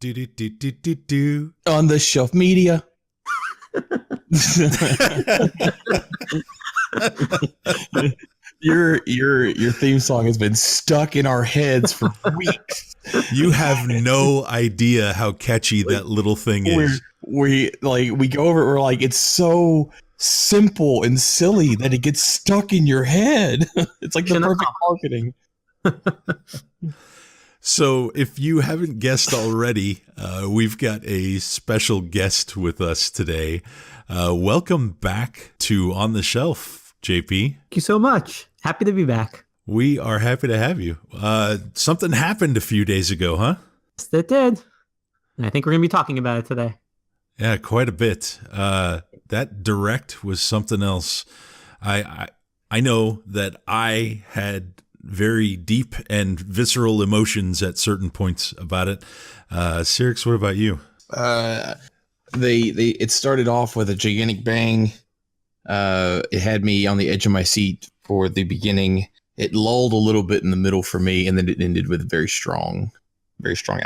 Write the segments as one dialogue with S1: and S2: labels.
S1: Do, do, do, do, do, do.
S2: On the shelf media. Your theme song has been stuck in our heads for weeks.
S1: You have no idea how catchy that little thing is.
S2: We go over it, we're like, it's so simple and silly that it gets stuck in your head. It's like the perfect marketing.
S1: So if you haven't guessed already, we've got a special guest with us today. Welcome back to On the Shelf, JP.
S3: Thank you so much. Happy to be back.
S1: We are happy to have you. Something happened a few days ago, huh?
S3: Yes, it did. And I think we're going to be talking about it today.
S1: Yeah, quite a bit. That direct was something else. I know that I had very deep and visceral emotions at certain points about it. Cyrix, what about you?
S2: It started off with a gigantic bang. It had me on the edge of my seat for the beginning. It lulled a little bit in the middle for me, and then it ended with a very strong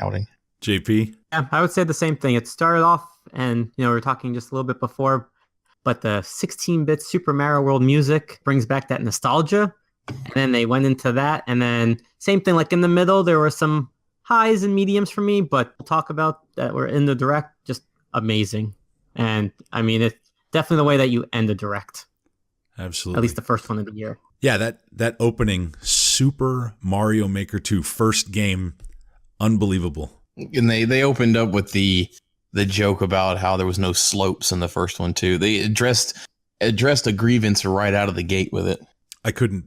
S2: outing.
S1: JP?
S3: Yeah, I would say the same thing. It started off, and we were talking just a little bit before, but the 16-bit Super Mario World music brings back that nostalgia. And then they went into that, and then same thing, like in the middle, there were some highs and mediums for me, but we'll talk about that were in the direct, just amazing. And I mean, it's definitely the way that you end a direct.
S1: Absolutely.
S3: At least the first one of the year.
S1: Yeah, that opening Super Mario Maker 2 first game, unbelievable.
S2: And they opened up with the joke about how there was no slopes in the first one too. They addressed a grievance right out of the gate with it.
S1: I couldn't.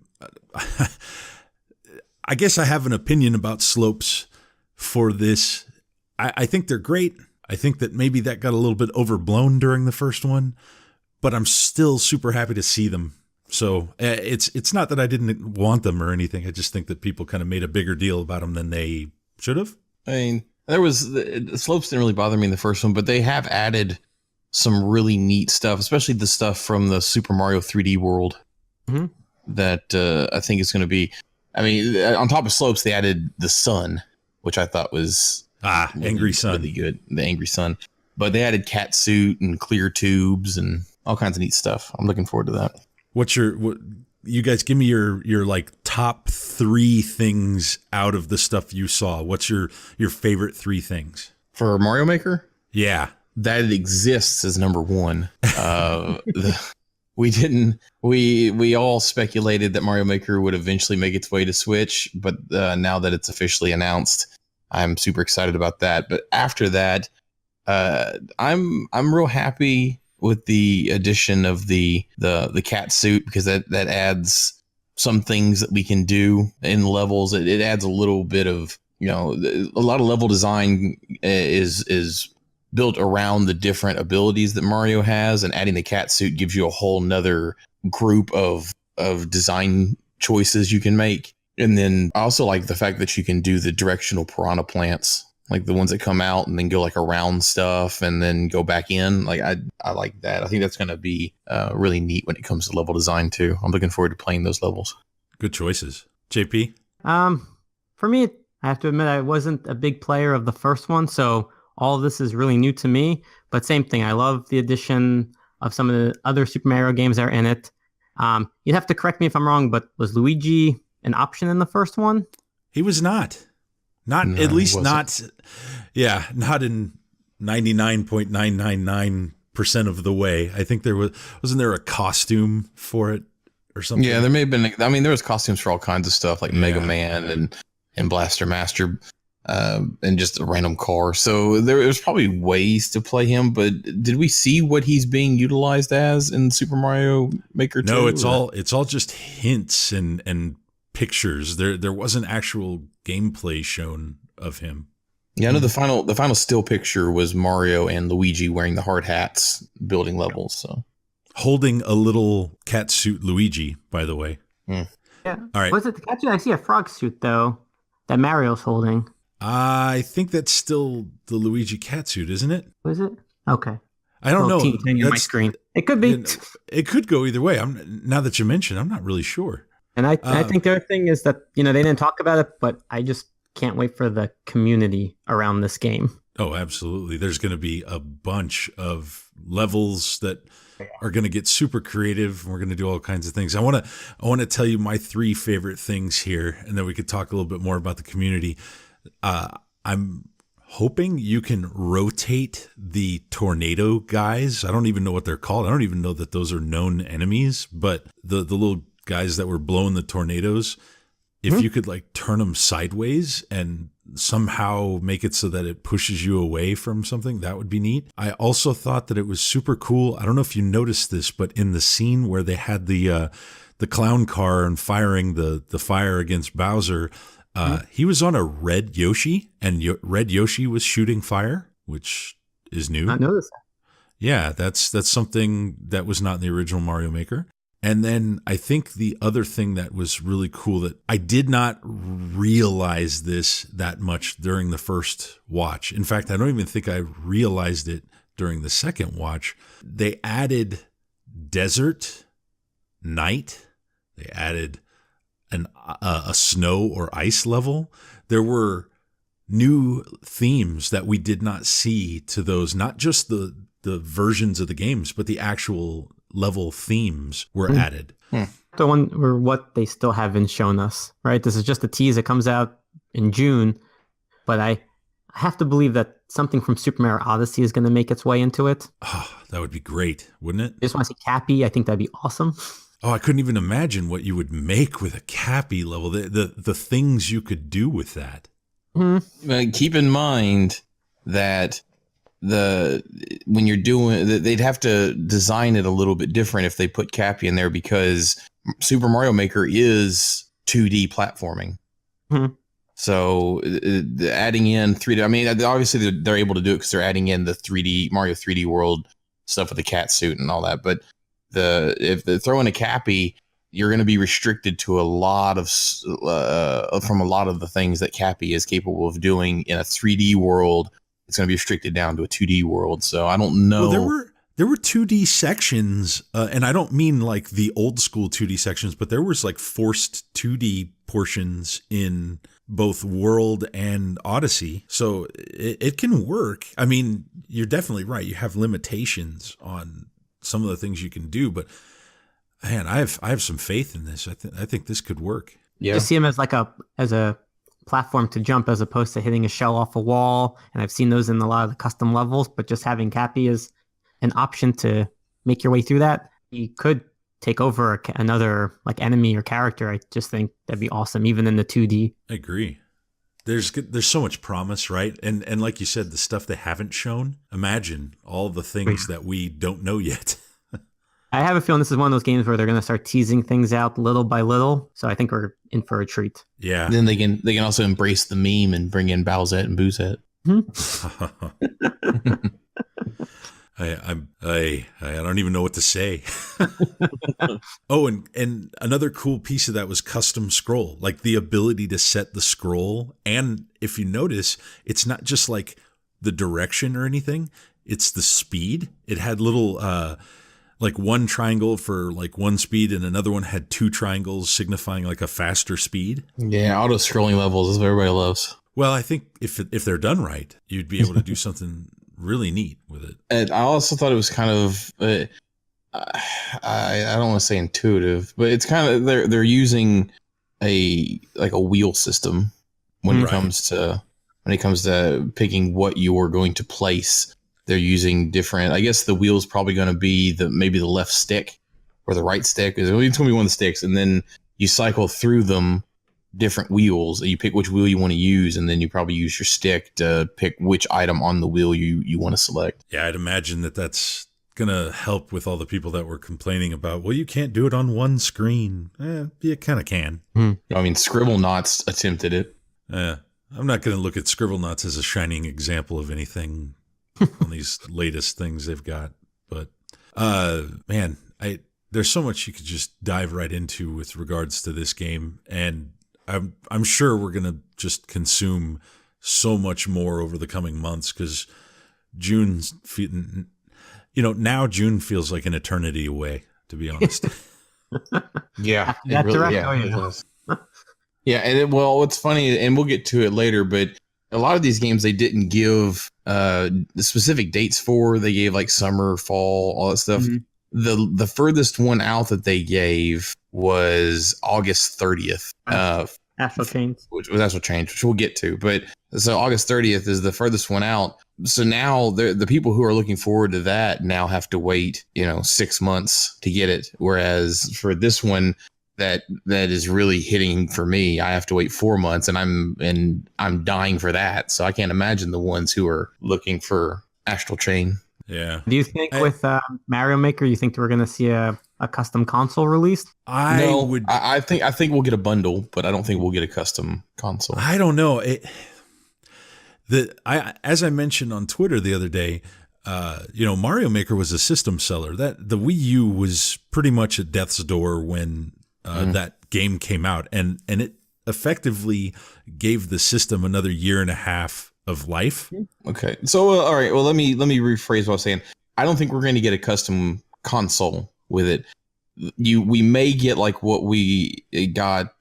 S1: I guess I have an opinion about slopes for this. I think they're great. I think that maybe that got a little bit overblown during the first one, but I'm still super happy to see them. So it's not that I didn't want them or anything. I just think that people kind of made a bigger deal about them than they should have.
S2: I mean, the slopes didn't really bother me in the first one, but they have added some really neat stuff, especially the stuff from the Super Mario 3D World.
S3: Mm-hmm.
S2: That I think is going to be. I mean, on top of slopes, they added the sun, which I thought was
S1: Angry Sun,
S2: really good. The Angry Sun, but they added cat suit and clear tubes and all kinds of neat stuff. I'm looking forward to that.
S1: What you guys give me your like top 3 things out of the stuff you saw? What's your favorite 3 things
S2: for Mario Maker?
S1: Yeah,
S2: that it exists is number 1. We all speculated that Mario Maker would eventually make its way to Switch, but now that it's officially announced, I'm super excited about that. But after that, I'm real happy with the addition of the cat suit, because that adds some things that we can do in levels. It adds a little bit of, a lot of level design is built around the different abilities that Mario has, and adding the cat suit gives you a whole nother group of design choices you can make. And then I also like the fact that you can do the directional piranha plants, like the ones that come out and then go like around stuff and then go back in. Like I like that. I think that's going to be really neat when it comes to level design too. I'm looking forward to playing those levels. Good
S1: choices. JP?
S3: For me, I have to admit I wasn't a big player of the first one, so all of this is really new to me, but same thing. I love the addition of some of the other Super Mario games that are in it. You'd have to correct me if I'm wrong, but was Luigi an option in the first one?
S1: He was not. Not no, at least not. Yeah, not in 99.999% of the way. I think wasn't there a costume for it or something?
S2: Yeah, there may have been. I mean, there was costumes for all kinds of stuff, like Mega Man and Blaster Master. And just a random car. So there was probably ways to play him, but did we see what he's being utilized as in Super Mario Maker 2?
S1: No, it's all just hints and pictures. There wasn't actual gameplay shown of him.
S2: Yeah, I know the final still picture was Mario and Luigi wearing the hard hats building levels. So
S1: holding a little cat suit Luigi, by the way.
S3: Yeah.
S1: All right.
S3: Was it the cat suit? I see a frog suit though that Mario's holding.
S1: I think that's still the Luigi catsuit, isn't it?
S3: Was it? Okay.
S1: I don't know.
S3: On my screen. It could be.
S1: It could go either way. Now that you mention, I'm not really sure.
S3: And I think the other thing is that, they didn't talk about it, but I just can't wait for the community around this game.
S1: Oh, absolutely. There's going to be a bunch of levels that are going to get super creative. We're going to do all kinds of things. I want to tell you my 3 favorite things here, and then we could talk a little bit more about the community. I'm hoping you can rotate the tornado guys. I don't even know what they're called. I don't even know that those are known enemies, but the little guys that were blowing the tornadoes, if you could like turn them sideways and somehow make it so that it pushes you away from something, that would be neat. I also thought that it was super cool. I don't know if you noticed this, but in the scene where they had the clown car and firing the fire against Bowser, he was on a red Yoshi, and red Yoshi was shooting fire, which is new.
S3: I noticed that.
S1: Yeah, that's something that was not in the original Mario Maker. And then I think the other thing that was really cool that I did not realize this that much during the first watch. In fact, I don't even think I realized it during the second watch. They added desert, night. They added a snow or ice level. There were new themes that we did not see to those, not just the versions of the games, but the actual level themes were added.
S3: The one or what they still haven't shown us, right? This is just a tease. It comes out in June, but I have to believe that something from Super Mario Odyssey is going to make its way into it.
S1: Oh, that would be great, wouldn't it?
S3: I just want to see Cappy. I think that'd be awesome.
S1: Oh, I couldn't even imagine what you would make with a Cappy level. The things you could do with that.
S2: Keep in mind that when you're doing, they'd have to design it a little bit different if they put Cappy in there, because Super Mario Maker is 2D platforming. So adding in 3D, I mean, obviously they're able to do it because they're adding in the 3D Mario 3D World stuff with the cat suit and all that. But if they throw in a Cappy, you're going to be restricted to a lot of from a lot of the things that Cappy is capable of doing in a 3D world. It's going to be restricted down to a 2D world. So I don't know.
S1: Well, there were 2D sections, and I don't mean like the old school 2D sections, but there was like forced 2D portions in both World and Odyssey. So it can work. I mean, you're definitely right. You have limitations on some of the things you can do, but man, I have some faith in this. I think this could work.
S3: Yeah. Just see him as like a platform to jump as opposed to hitting a shell off a wall. And I've seen those in a lot of the custom levels, but just having Cappy as an option to make your way through that. You could take over another like enemy or character. I just think that'd be awesome, even in the 2D.
S1: I agree. There's so much promise, right? And like you said, the stuff they haven't shown, imagine all the things that we don't know yet.
S3: I have a feeling this is one of those games where they're going to start teasing things out little by little. So I think we're in for a treat.
S1: Yeah.
S2: And then they can also embrace the meme and bring in Bowsette and Boozette.
S1: I don't even know what to say. Oh, and another cool piece of that was custom scroll, like the ability to set the scroll. And if you notice, it's not just like the direction or anything, it's the speed. It had little like one triangle for like one speed, and another one had 2 triangles signifying like a faster speed.
S2: Yeah, auto scrolling levels is what everybody loves.
S1: Well, I think if they're done right, you'd be able to do something really neat with it.
S2: And I also thought it was kind of I don't want to say intuitive, but it's kind of they're using a wheel system when it comes to picking what you're going to place. They're using different. I guess the wheel's probably going to be maybe the left stick or the right stick. It's going to be one of the sticks, and then you cycle through them, different wheels. You pick which wheel you want to use, and then you probably use your stick to pick which item on the wheel you want to select.
S1: Yeah, I'd imagine that's going to help with all the people that were complaining about, well, you can't do it on one screen. You kind of can.
S2: I mean, Scribblenauts attempted it.
S1: I'm not going to look at Scribblenauts as a shining example of anything on these latest things they've got. But, man, there's so much you could just dive right into with regards to this game. And I'm sure we're going to just consume so much more over the coming months, because now June feels like an eternity away, to be honest.
S2: Yeah.
S3: That
S2: really,
S3: direct,
S2: yeah, it does. Yeah, and what's funny, and we'll get to it later, but a lot of these games they didn't give the specific dates for. They gave like summer, fall, all that stuff. The furthest one out that they gave was August 30th.
S3: Astral Chains.
S2: Which was Astral Chains, which we'll get to. But so August 30th is the furthest one out. So now the people who are looking forward to that now have to wait, 6 months to get it. Whereas for this one that is really hitting for me, I have to wait 4 months, and I'm dying for that. So I can't imagine the ones who are looking for Astral Chain.
S1: Yeah.
S3: Do you think with Mario Maker, you think we're going to see a custom console released?
S2: I think we'll get a bundle, but I don't think we'll get a custom console.
S1: I don't know. As I mentioned on Twitter the other day, Mario Maker was a system seller. That the Wii U was pretty much at death's door when that game came out, and it effectively gave the system another year and a half of life.
S2: Okay, so all right. Well, let me rephrase what I was saying. I don't think we're going to get a custom console with it. We may get like what we got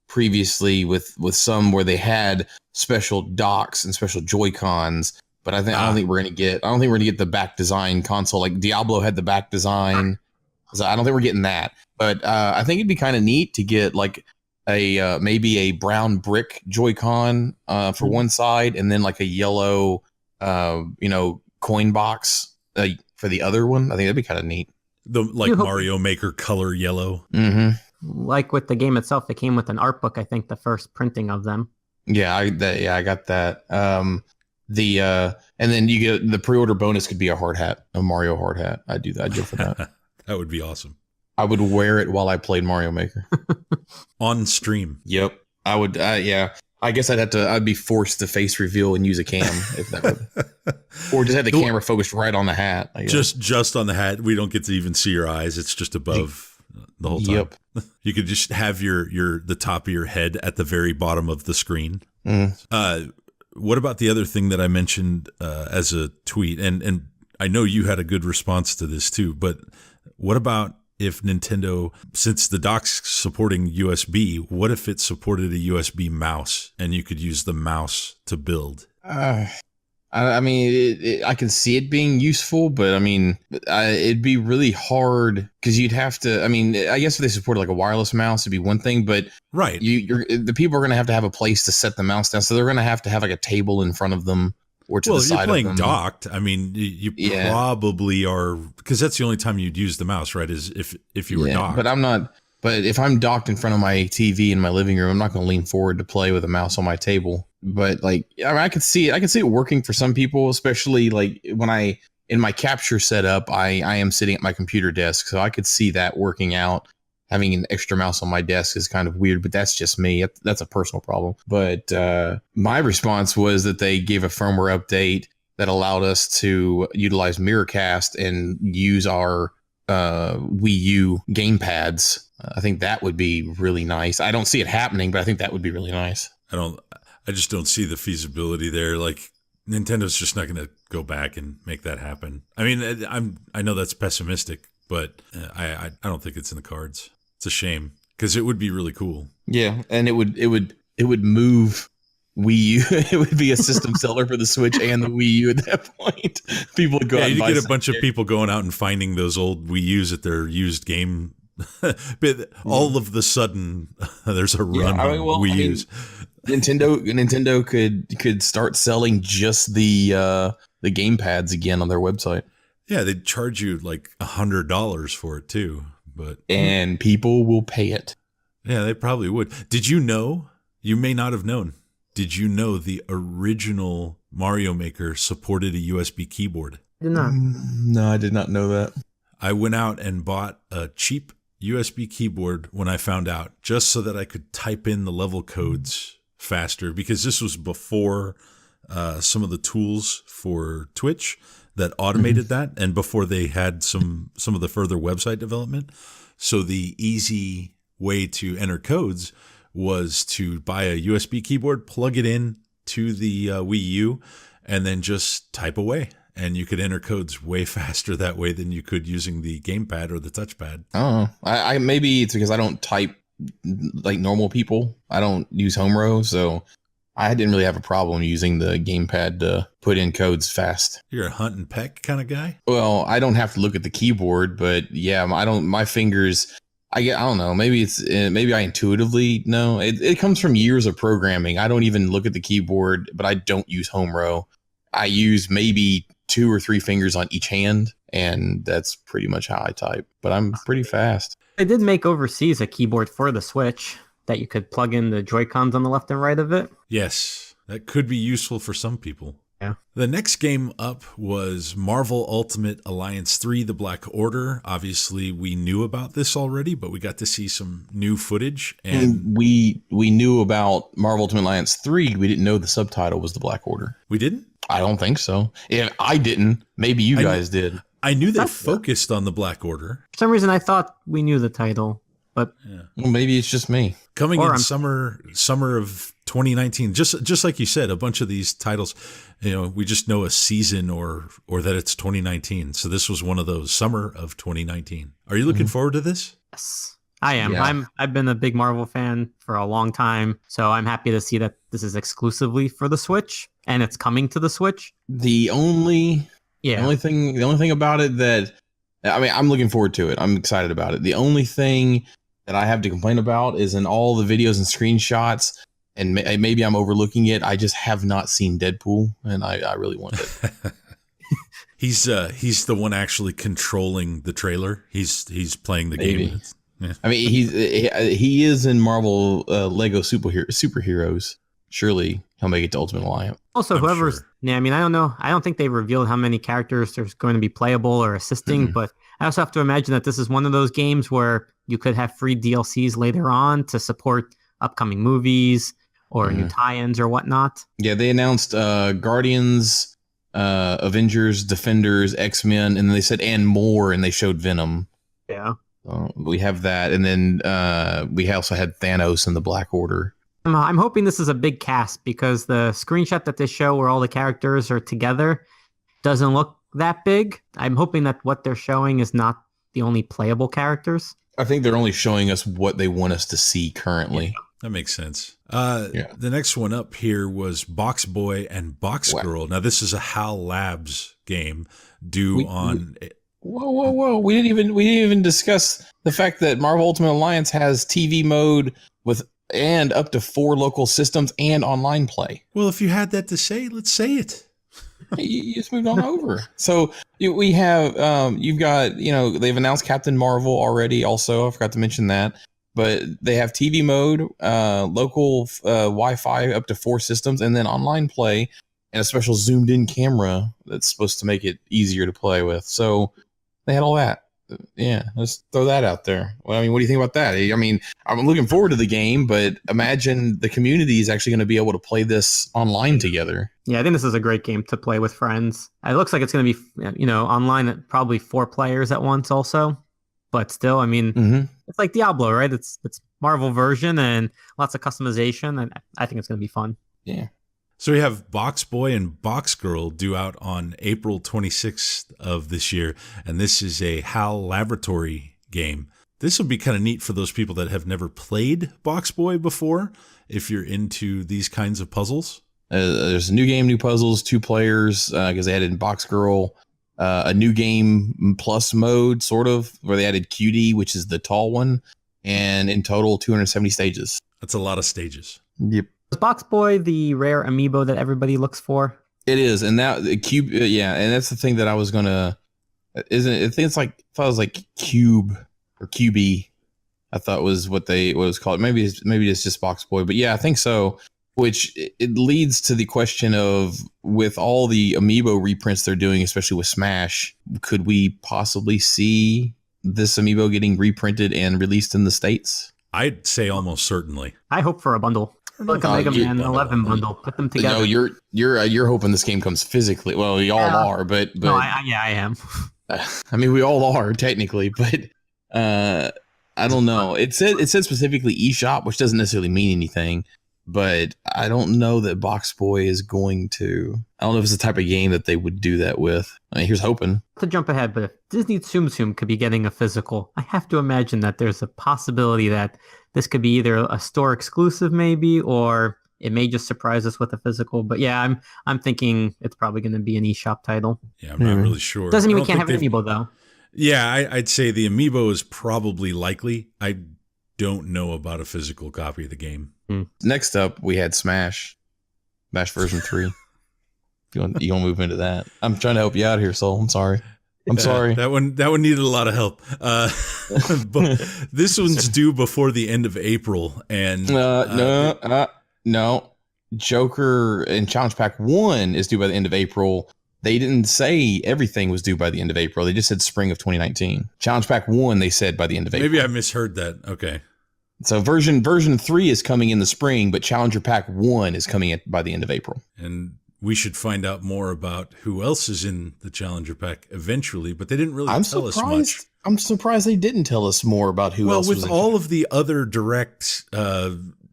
S2: previously with some where they had special docks and special Joy-Cons, but I don't think we're going to get the back design console like Diablo had the back design. So I don't think we're getting that. But I think it'd be kind of neat to get like a maybe a brown brick Joy-Con for one side, and then like a yellow coin box for the other one. I think that'd be kind of neat.
S1: The Mario Maker color yellow.
S2: Mm-hmm.
S3: Like with the game itself, it came with an art book. I think the first printing of them.
S2: Yeah, I got that. And then you get the pre-order bonus could be a hard hat, a Mario hard hat. I'd do that. I'd go for that.
S1: That would be awesome.
S2: I would wear it while I played Mario Maker
S1: on stream.
S2: Yep, I would. Yeah, I guess I'd be forced to face reveal and use a cam if that would, or just have the camera focused right on the hat.
S1: Just on the hat. We don't get to even see your eyes. It's just above the whole time.
S2: Yep.
S1: You could just have the top of your head at the very bottom of the screen. What about the other thing that I mentioned as a tweet? And I know you had a good response to this too, but what about if Nintendo, since the dock's supporting USB, what if it supported a USB mouse and you could use the mouse to build?
S2: I mean, I can see it being useful, but I mean, it'd be really hard because you'd have to. I mean, I guess if they supported like a wireless mouse, it'd be one thing, but
S1: right,
S2: the people are going to have a place to set the mouse down, so they're going to have like a table in front of them or to the side of them. Well,
S1: you're playing docked. I mean, you probably are, because that's the only time you'd use the mouse, right? Is if you were docked.
S2: But I'm not. But if I'm docked in front of my TV in my living room, I'm not going to lean forward to play with a mouse on my table. But like, I mean, I could see it working for some people, especially like when in my capture setup, I am sitting at my computer desk. So I could see that working out. Having an extra mouse on my desk is kind of weird, but that's just me. That's a personal problem. But my response was that they gave a firmware update that allowed us to utilize Mirrorcast and use our Wii U gamepads. I think that would be really nice. I don't see it happening, but I think that would be really nice.
S1: I just don't see the feasibility there. Like, Nintendo's just not going to go back and make that happen. I mean, I know that's pessimistic, but I don't think it's in the cards. It's a shame because it would be really cool.
S2: Yeah, and it would move Wii U. It would be a system seller for the Switch and the Wii U at that point. People would go out and buy
S1: get a bunch of people going out and finding those old Wii U's at their used game. But all of the sudden, there's a run on Wii U's.
S2: Nintendo could start selling just the game pads again on their website.
S1: Yeah, they'd charge you like $100 for it too,
S2: and people will pay it.
S1: Yeah, they probably would. Did you know? You may not have known. Did you know the original Mario Maker supported a USB keyboard?
S3: Did not.
S2: No, I did not know that.
S1: I went out and bought a cheap USB keyboard when I found out, just so that I could type in the level codes faster, because this was before some of the tools for Twitch that automated that, and before they had some of the further website development. So the easy way to enter codes was to buy a USB keyboard, plug it in to the Wii U, and then just type away. And you could enter codes way faster that way than you could using the gamepad or the touchpad.
S2: Oh, I maybe it's because I don't type like normal people. I don't use home row, so I didn't really have a problem using the gamepad to put in codes fast.
S1: You're a hunt and peck kind of guy?
S2: Well, I don't have to look at the keyboard, but yeah, my fingers, I don't know, maybe I intuitively know. It comes from years of programming. I don't even look at the keyboard, but I don't use home row. I use maybe 2 or 3 fingers on each hand, and that's pretty much how I type, but I'm pretty fast.
S3: They did make overseas a keyboard for the Switch that you could plug in the Joy-Cons on the left and right of it.
S1: Yes, that could be useful for some people.
S3: Yeah.
S1: The next game up was Marvel Ultimate Alliance 3, The Black Order. Obviously, we knew about this already, but we got to see some new footage.
S2: And we knew about Marvel Ultimate Alliance 3. We didn't know the subtitle was The Black Order.
S1: We didn't?
S2: I don't think so. If I didn't, maybe you guys did.
S1: I knew they focused on The Black Order.
S3: For some reason, I thought we knew the title, but
S2: Well, maybe it's just me.
S1: Coming in summer of 2019, just like you said, a bunch of these titles, we just know a season or that it's 2019. So this was one of those, summer of 2019. Are you looking forward to this?
S3: yes, I am.
S2: Yeah.
S3: I've been a big Marvel fan for a long time, so I'm happy to see that this is exclusively for the Switch and it's coming to the Switch.
S2: The only thing about it that, I mean, I'm looking forward to it. I'm excited about it. The only thing that I have to complain about is in all the videos and screenshots, and maybe I'm overlooking it, I just have not seen Deadpool, and I really want it.
S1: He's the one actually controlling the trailer. He's playing the game. Yeah.
S2: I mean, he is in Marvel Lego superheroes. Surely he'll make it to Ultimate Alliance.
S3: Also,
S1: I'm
S3: whoever's
S1: sure.
S3: yeah, I mean, I don't know. I don't think they revealed how many characters there's going to be playable or assisting, but I also have to imagine that this is one of those games where you could have free DLCs later on to support upcoming movies or new tie-ins or whatnot.
S2: Yeah, they announced Guardians, Avengers, Defenders, X-Men, and they said and more, and they showed Venom.
S3: Yeah.
S2: We have that, and then we also had Thanos and the Black Order.
S3: I'm hoping this is a big cast because the screenshot that they show where all the characters are together doesn't look that big. I'm hoping that what they're showing is not the only playable characters.
S2: I think they're only showing us what they want us to see currently.
S1: Yeah, that makes sense. The next one up here was Box Boy and Box Girl. Now, this is a HAL Labs game due on...
S2: Whoa! We didn't even discuss the fact that Marvel Ultimate Alliance has TV mode and up to 4 local systems and online play.
S1: Well, if you had that to say, let's say it.
S2: You just moved on over. So we have, you've got, they've announced Captain Marvel already. Also, I forgot to mention that. But they have TV mode, local Wi-Fi up to 4 systems, and then online play, and a special zoomed-in camera that's supposed to make it easier to play with. So they had all that. Yeah, let's throw that out there. Well, I mean, what do you think about that? I mean, I'm looking forward to the game, but imagine the community is actually going to be able to play this online together.
S3: Yeah, I think this is a great game to play with friends. It looks like it's going to be, online at probably 4 players at once also. But still, I mean, It's like Diablo, right? It's Marvel version and lots of customization, and I think it's going to be fun.
S2: Yeah.
S1: So we have Box Boy and Box Girl due out on April 26th of this year, and this is a HAL Laboratory game. This will be kind of neat for those people that have never played Box Boy before, if you're into these kinds of puzzles.
S2: There's a new game, new puzzles, 2 players, because they added in Box Girl, a new game plus mode, sort of, where they added QD, which is the tall one, and in total, 270 stages.
S1: That's a lot of stages.
S2: Yep.
S3: Is Box Boy the rare amiibo that everybody looks for?
S2: It is, and that cube, and that's the thing that I was gonna. Isn't it? I think I thought it was like Cube or QB. I thought was what it was called. Maybe it's just Box Boy, but yeah, I think so. Which it leads to the question of, with all the amiibo reprints they're doing, especially with Smash, could we possibly see this amiibo getting reprinted and released in the States?
S1: I'd say almost certainly.
S3: I hope for a bundle. Like a Mega Man 11 bundle. Put them together.
S2: No, you're hoping this game comes physically. Well, we all are, but
S3: no, I am.
S2: I mean, we all are technically, but I don't know. It said specifically eShop, which doesn't necessarily mean anything. But I don't know that Box Boy is going to. I don't know if it's the type of game that they would do that with. I mean, here's hoping.
S3: To jump ahead, but if Disney Tsum Tsum could be getting a physical, I have to imagine that there's a possibility that this could be either a store exclusive maybe, or it may just surprise us with a physical. But yeah, I'm thinking it's probably going to be an eShop title.
S1: Yeah, I'm not really sure.
S3: Doesn't mean we can't have an amiibo though.
S1: Yeah, I'd say the amiibo is probably likely. I don't know about a physical copy of the game.
S2: Next up, we had Smash version 3. If you want to move into that, I'm trying to help you out here, Soul. I'm sorry. Sorry.
S1: That one needed a lot of help. But this one's due before the end of April, and
S2: no. Joker and Challenge Pack 1 is due by the end of April. They didn't say everything was due by the end of April. They just said spring of 2019. Challenge Pack 1, they said by the end of April.
S1: Maybe I misheard that. Okay.
S2: So version 3 is coming in the spring, but Challenger Pack 1 is coming in by the end of April.
S1: And we should find out more about who else is in the Challenger Pack eventually, but they didn't really tell us much.
S2: I'm surprised they didn't tell us more about who else was in.
S1: Well, with all of the other direct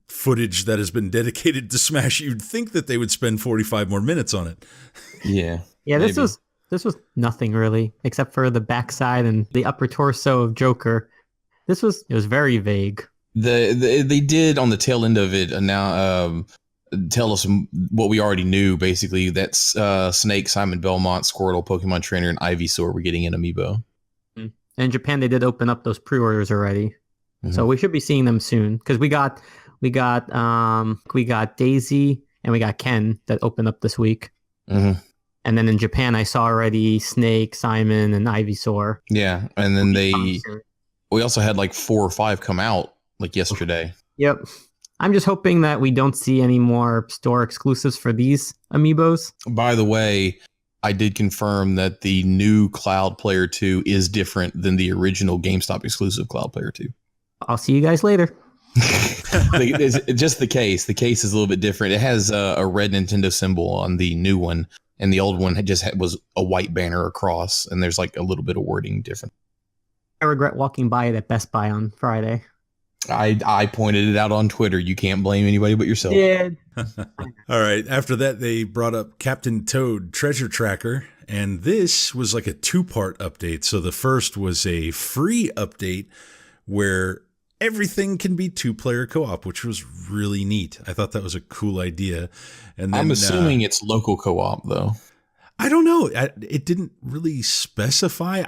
S1: footage that has been dedicated to Smash, you'd think that they would spend 45 more minutes on it.
S2: Yeah.
S3: Yeah, this was nothing really, except for the backside and the upper torso of Joker. It was very vague.
S2: They did on the tail end of it now tell us what we already knew. Basically, that's Snake, Simon Belmont, Squirtle, Pokemon Trainer, and Ivysaur were getting an amiibo.
S3: And in Japan, they did open up those pre-orders already, so we should be seeing them soon. Because we got Daisy and we got Ken that opened up this week. And then in Japan, I saw already Snake, Simon, and Ivysaur. Yeah,
S2: and then we also had like 4 or 5 come out like yesterday.
S3: Yep. I'm just hoping that we don't see any more store exclusives for these amiibos.
S2: By the way, I did confirm that the new Cloud Player 2 is different than the original GameStop exclusive Cloud Player 2.
S3: I'll see you guys later.
S2: It's just the case. The case is a little bit different. It has a red Nintendo symbol on the new one, and the old one was a white banner across, and there's like a little bit of wording different.
S3: I regret walking by it at Best Buy on Friday.
S2: I pointed it out on Twitter. You can't blame anybody but yourself.
S3: Yeah.
S1: All right. After that, they brought up Captain Toad Treasure Tracker, and this was like a 2-part update. So the first was a free update where everything can be 2-player co-op, which was really neat. I thought that was a cool idea. And then,
S2: I'm assuming it's local co-op, though.
S1: I don't know. It didn't really specify.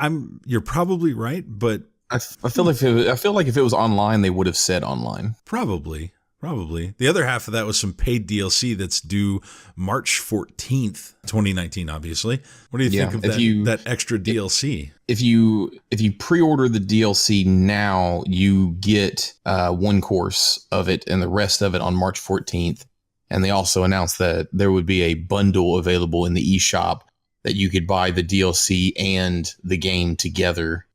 S1: You're probably right, but
S2: I feel like if it was online, they would have said online.
S1: Probably. The other half of that was some paid DLC that's due March 14th, 2019, obviously. What do you think of that extra DLC?
S2: If you pre-order the DLC now, you get 1 course of it and the rest of it on March 14th. And they also announced that there would be a bundle available in the eShop that you could buy the DLC and the game together.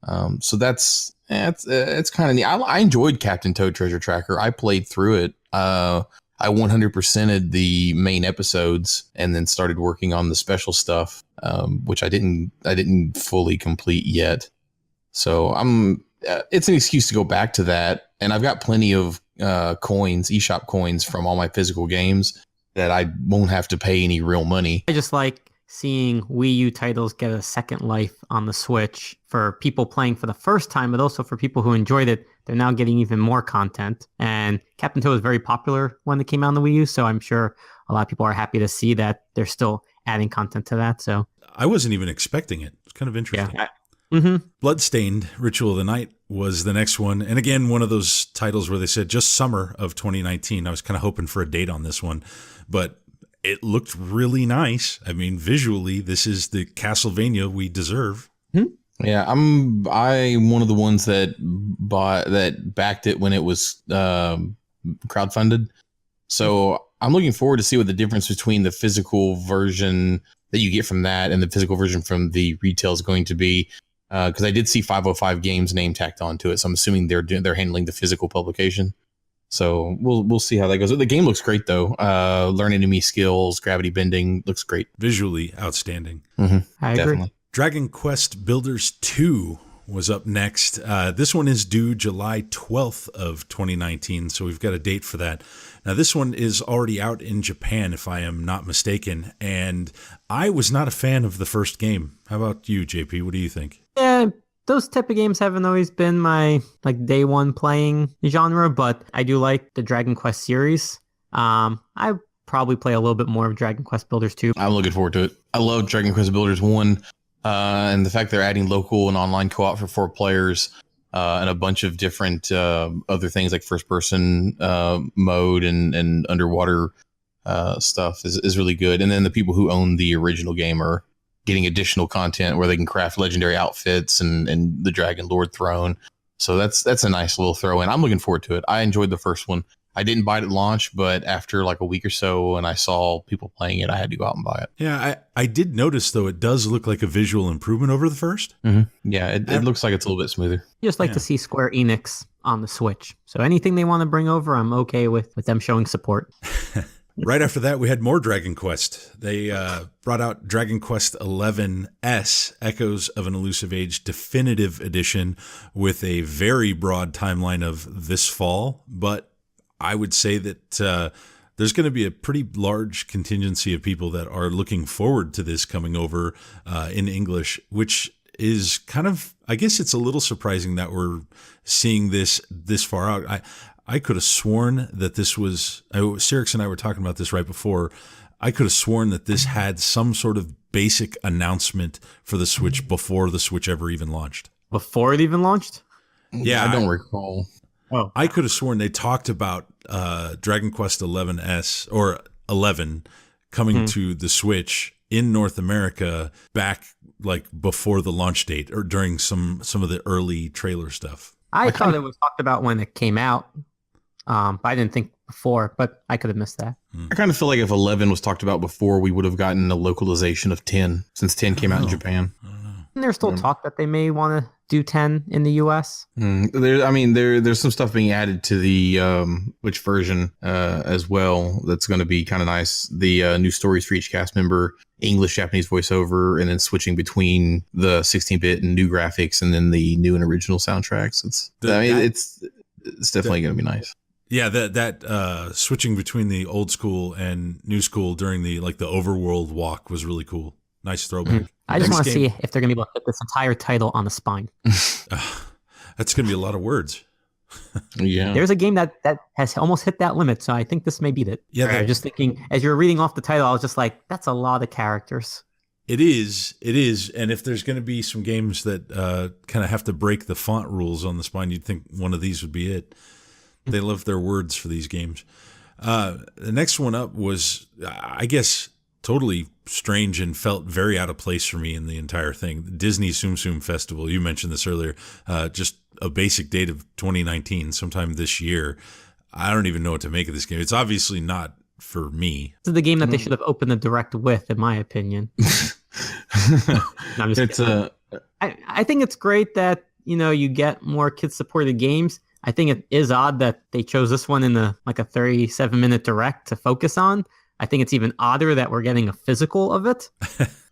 S2: So it's kind of neat. I enjoyed Captain Toad Treasure Tracker. I played through it. I 100%ed the main episodes and then started working on the special stuff, which I didn't fully complete yet. So it's an excuse to go back to that. And I've got plenty of coins, eShop coins from all my physical games that I won't have to pay any real money.
S3: I just like seeing Wii U titles get a second life on the Switch for people playing for the first time, but also for people who enjoyed it. They're now getting even more content. And Captain Toad was very popular when it came out on the Wii U, so I'm sure a lot of people are happy to see that they're still adding content to that. So
S1: I wasn't even expecting it. It's kind of interesting.
S3: Yeah.
S1: Bloodstained Ritual of the Night was the next one. And again, one of those titles where they said just summer of 2019. I was kind of hoping for a date on this one, but it looked really nice. I mean, visually, this is the Castlevania we deserve.
S2: Yeah, I'm one of the ones that backed it when it was crowdfunded. So I'm looking forward to see what the difference between the physical version that you get from that and the physical version from the retail is going to be. Because I did see 505 Games name tacked onto it, so I'm assuming they're handling the physical publication. So we'll see how that goes. The game looks great though. Learning enemy skills, gravity bending looks great.
S1: Visually outstanding.
S3: I agree.
S2: Definitely.
S1: Dragon Quest Builders 2 was up next. This one is due July 12th of 2019, so we've got a date for that. Now, this one is already out in Japan, if I am not mistaken, and I was not a fan of the first game. How about you, JP? What do you think?
S3: Yeah, those type of games haven't always been my day one playing genre, but I do like the Dragon Quest series. I probably play a little bit more of Dragon Quest Builders 2.
S2: I'm looking forward to it. I love Dragon Quest Builders 1, and the fact they're adding local and online co-op for 4 players, and a bunch of different other things like first-person mode and underwater stuff is really good. And then the people who own the original game are getting additional content where they can craft legendary outfits and the Dragon Lord throne. So that's a nice little throw in. I'm looking forward to it. I enjoyed the first one. I didn't buy it at launch, but after like a week or so and I saw people playing it, I had to go out and buy it.
S1: Yeah, I did notice, though, it does look like a visual improvement over the first.
S2: Mm-hmm. Yeah, it looks like it's a little bit smoother.
S3: Just like to see Square Enix on the Switch. So anything they want to bring over, I'm okay with them showing support.
S1: Right after that, we had more Dragon Quest. They brought out Dragon Quest XI-S, Echoes of an Elusive Age Definitive Edition, with a very broad timeline of this fall. But I would say that there's going to be a pretty large contingency of people that are looking forward to this coming over in English, which is kind of, I guess it's a little surprising that we're seeing this far out. I could have sworn that this was, Cyrix and I were talking about this right before, I could have sworn that this had some sort of basic announcement for the Switch before the Switch ever even launched.
S3: Before it even launched?
S2: Yeah, I don't recall.
S3: Oh,
S1: I could have sworn they talked about Dragon Quest XI-S or 11 coming to the Switch in North America back like before the launch date or during some of the early trailer stuff.
S3: I thought it was talked about when it came out, but I didn't think before, but I could have missed that.
S2: I kind of feel like if 11 was talked about before, we would have gotten a localization of 10 since 10 came out in Japan.
S3: And there's still talk that they may want to do 10 in the US.
S2: There's some stuff being added to the which version as well. That's going to be kind of nice. The new stories for each cast member, English, Japanese voiceover, and then switching between the 16-bit and new graphics, and then the new and original soundtracks. It's definitely going to be nice.
S1: Yeah, that switching between the old school and new school during the overworld walk was really cool. Nice throwback.
S3: I just want to see if they're going to be able to fit this entire title on the spine.
S1: That's going to be a lot of words.
S2: Yeah.
S3: There's a game that has almost hit that limit, so I think this may beat it.
S1: Yeah.
S3: I was just thinking, as you were reading off the title, I was just like, that's a lot of characters.
S1: It is. And if there's going to be some games that kind of have to break the font rules on the spine, you'd think one of these would be it. They love their words for these games. The next one up was, I guess, totally strange and felt very out of place for me in the entire thing. Disney Tsum Tsum Festival, you mentioned this earlier, just a basic date of 2019, sometime this year. I don't even know what to make of this game. It's obviously not for me.
S3: This is the game that they should have opened the direct with, in my opinion. No, I'm just kidding. I think it's great that, you get more kid-supported games. I think it is odd that they chose this one in a 37-minute direct to focus on. I think it's even odder that we're getting a physical of it.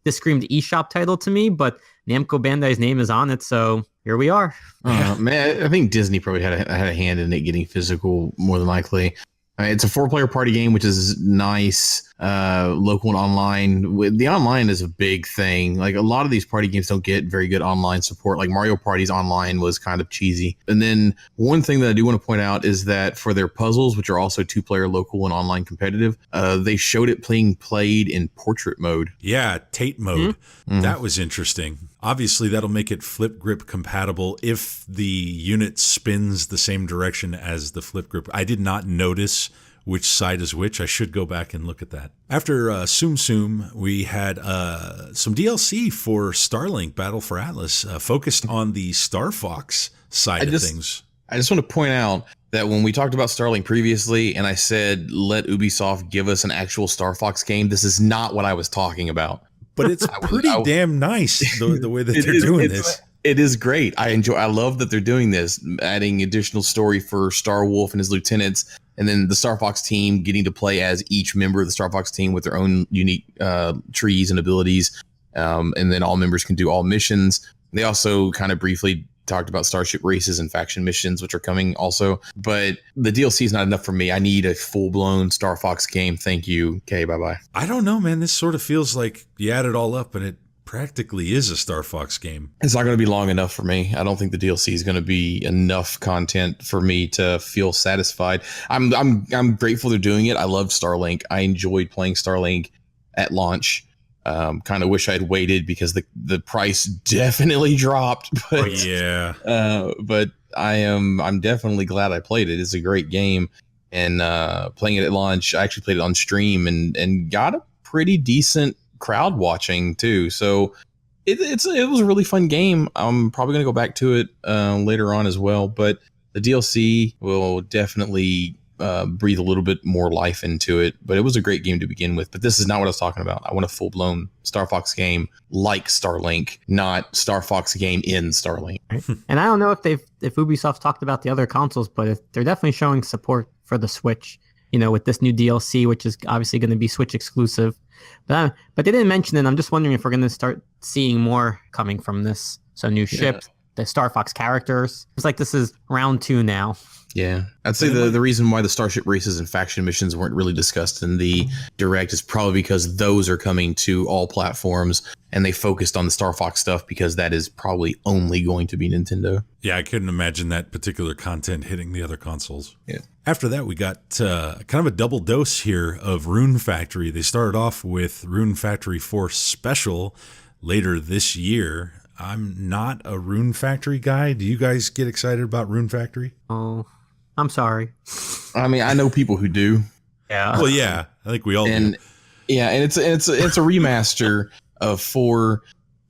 S3: This screamed eShop title to me, but Namco Bandai's name is on it, so here we are.
S2: Man, I think Disney probably had a hand in it getting physical more than likely. It's a 4-player party game, which is nice. Local and online. The online is a big thing. Like a lot of these party games don't get very good online support. Like Mario Party's online was kind of cheesy. And then one thing that I do want to point out is that for their puzzles, which are also 2-player local and online competitive, they showed it being played in portrait mode.
S1: Yeah, Tate mode. Mm-hmm. That was interesting. Obviously, that'll make it flip grip compatible if the unit spins the same direction as the flip grip. I did not notice which side is which. I should go back and look at that. After Tsum Tsum, we had some DLC for Starlink Battle for Atlas, focused on the Star Fox side of things.
S2: I just want to point out that when we talked about Starlink previously, and I said, let Ubisoft give us an actual Star Fox game, this is not what I was talking about.
S1: But it's pretty damn nice the way that they're doing this.
S2: It is great. I love that they're doing this, adding additional story for Star Wolf and his lieutenants, and then the Star Fox team getting to play as each member of the Star Fox team with their own unique trees and abilities. And then all members can do all missions. They also kind of briefly talked about Starship races and faction missions, which are coming also. But the DLC is not enough for me. I need a full-blown Star Fox game. Thank you. Okay, bye-bye.
S1: I don't know, man. This sort of feels like you add it all up and practically is a Star Fox game.
S2: It's not going to be long enough for me. I don't think the DLC is going to be enough content for me to feel satisfied. I'm grateful they're doing it. I loved Starlink. I enjoyed playing Starlink at launch. Kind of wish I'd waited because the price definitely dropped. But but I'm definitely glad I played it. It's a great game, and playing it at launch, I actually played it on stream and got a pretty decent crowd watching too. So it was a really fun game. I'm probably gonna go back to it later on as well. But the DLC will definitely breathe a little bit more life into it. But it was a great game to begin with. But this is not what I was talking about. I want a full blown Star Fox game like Starlink, not Star Fox game in Starlink.
S3: And I don't know if Ubisoft talked about the other consoles, but they're definitely showing support for the Switch. With this new DLC, which is obviously going to be Switch exclusive. But they didn't mention it. I'm just wondering if we're going to start seeing more coming from this. So new ships, the Star Fox characters. It's like this is round 2 now.
S2: Yeah, I'd say the reason why the Starship races and faction missions weren't really discussed in the Direct is probably because those are coming to all platforms, and they focused on the Star Fox stuff because that is probably only going to be Nintendo.
S1: Yeah, I couldn't imagine that particular content hitting the other consoles.
S2: Yeah.
S1: After that, we got kind of a double dose here of Rune Factory. They started off with Rune Factory 4 Special later this year. I'm not a Rune Factory guy. Do you guys get excited about Rune Factory?
S3: Oh, I'm sorry.
S2: I mean, I know people who do.
S3: Yeah.
S1: Well, yeah, I think we all do.
S2: Yeah, and it's a remaster of 4.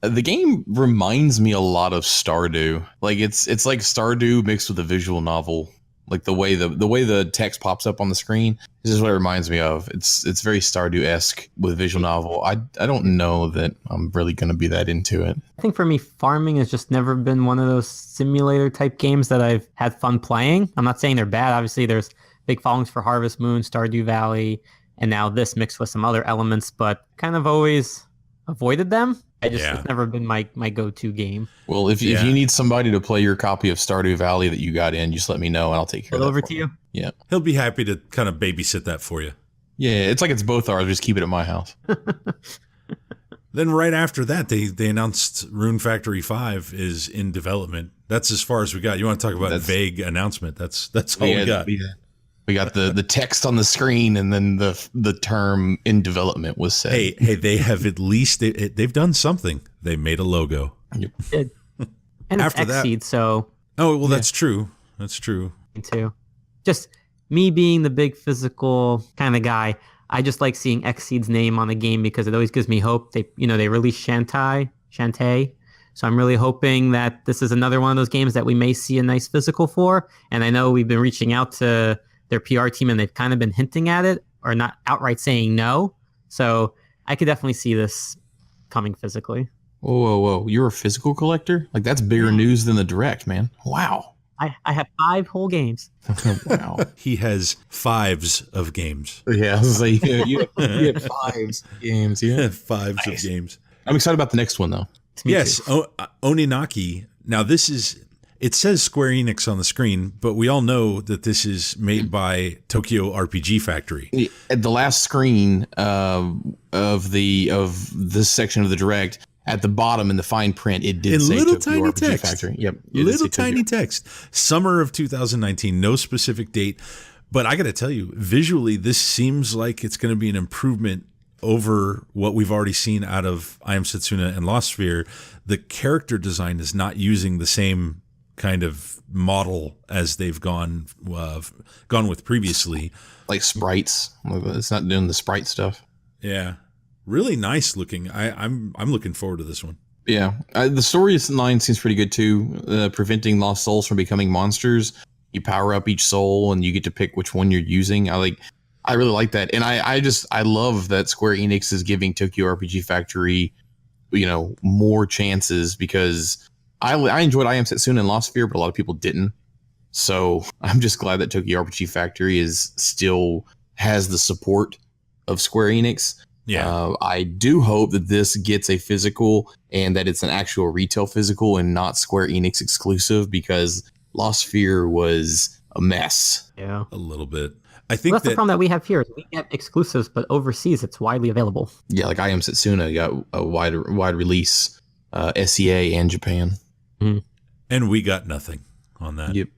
S2: The game reminds me a lot of Stardew. Like it's like Stardew mixed with a visual novel. Like the way the text pops up on the screen. This is what it reminds me of. It's very Stardew-esque with visual novel. I don't know that I'm really going to be that into it.
S3: I think for me, farming has just never been one of those simulator type games that I've had fun playing. I'm not saying they're bad. Obviously, there's big followings for Harvest Moon, Stardew Valley, and now this mixed with some other elements, but kind of always avoided them. It's never been my go-to game.
S2: Well, if you need somebody to play your copy of Stardew Valley that you got in, just let me know and I'll take care of it.
S3: Over to you.
S2: Yeah.
S1: He'll be happy to kind of babysit that for you.
S2: Yeah, it's like it's both ours. Just keep it at my house.
S1: Then right after that, they announced Rune Factory 5 is in development. That's as far as we got. You want to talk about vague announcement? That's all we got.
S2: We got the text on the screen, and then the term in development was said.
S1: Hey, they have at least they've done something. They made a logo.
S3: Yep. And it's Xseed, so.
S1: Oh well, that's true. That's true.
S3: Me too. Just me being the big physical kind of guy, I just like seeing Xseed's name on the game because it always gives me hope. They released Shantae, so I'm really hoping that this is another one of those games that we may see a nice physical for. And I know we've been reaching out to their PR team and they've kind of been hinting at it or not outright saying no. So I could definitely see this coming physically.
S2: Whoa. You're a physical collector? Like that's bigger news than the Direct, man. Wow.
S3: I have 5 whole games.
S2: Wow.
S1: He has 5s of games.
S2: Yeah, I was like, you have 5s games. Yeah,
S1: 5s of games.
S2: I'm excited about the next one though.
S1: Yes, Oninaki. Now this is. It says Square Enix on the screen, but we all know that this is made by Tokyo RPG Factory.
S2: At the last screen of this section of the Direct, at the bottom in the fine print, it did say
S1: little
S2: Tokyo
S1: tiny
S2: RPG
S1: text.
S2: Factory. Yep,
S1: little tiny text. Summer of 2019, no specific date. But I got to tell you, visually, this seems like it's going to be an improvement over what we've already seen out of I Am Setsuna and Lost Sphere. The character design is not using the same kind of model as they've gone with previously,
S2: like sprites. It's not doing the sprite stuff.
S1: Yeah, really nice looking. I'm looking forward to this one.
S2: Yeah, the story line seems pretty good too. Preventing lost souls from becoming monsters. You power up each soul and you get to pick which one you're using. I really like that, and I love that Square Enix is giving Tokyo RPG Factory, more chances because. I enjoyed I Am Setsuna and Lost Sphere, but a lot of people didn't. So I'm just glad that Tokyo RPG Factory still has the support of Square Enix.
S1: Yeah.
S2: I do hope that this gets a physical and that it's an actual retail physical and not Square Enix exclusive because Lost Sphere was a mess.
S3: Yeah.
S1: A little bit. I think
S3: that's the problem that we have here. Is we get exclusives, but overseas it's widely available.
S2: Yeah, like I Am Setsuna got a wide release, SEA and Japan.
S1: and we got nothing on that.
S2: Yep.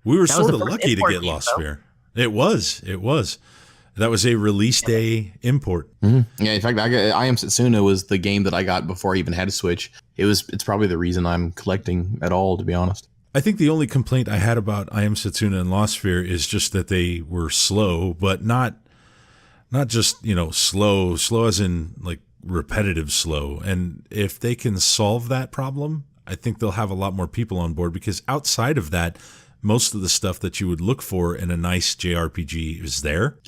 S1: We were
S3: That was
S1: sort
S3: the
S1: of
S3: first
S1: lucky to
S3: import
S1: get
S3: game,
S1: Lost
S3: though.
S1: Sphere. It was. That was a release day import.
S2: Yeah, in fact, I Am Setsuna was the game that I got before I even had a Switch. It's probably the reason I'm collecting at all, to be honest.
S1: I think the only complaint I had about I Am Setsuna and Lost Sphere is just that they were slow, but not just, slow as in like repetitive slow. And if they can solve that problem, I think they'll have a lot more people on board, because outside of that, most of the stuff that you would look for in a nice JRPG is there.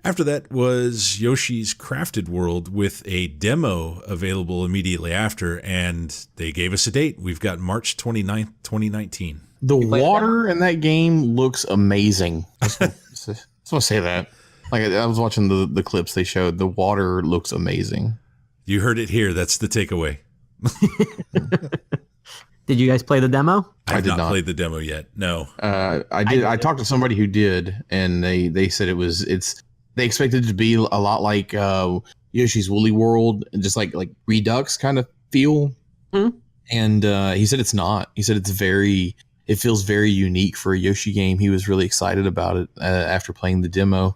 S1: After that was Yoshi's Crafted World with a demo available immediately after, and they gave us a date. We've got March 29th, 2019.
S2: The water in that game looks amazing. I just want to say that. Like, I was watching the clips they showed. The water looks amazing.
S1: You heard it here. That's the takeaway.
S3: Did you guys play the demo?
S1: I have
S2: did
S1: not
S2: not.
S1: played the demo yet. No.
S2: I did. I talked to somebody who did, and they said they expected it to be a lot like Yoshi's Woolly World, and just like Redux kind of feel. And he said it's not. He said it feels very unique for a Yoshi game. He was really excited about it after playing the demo.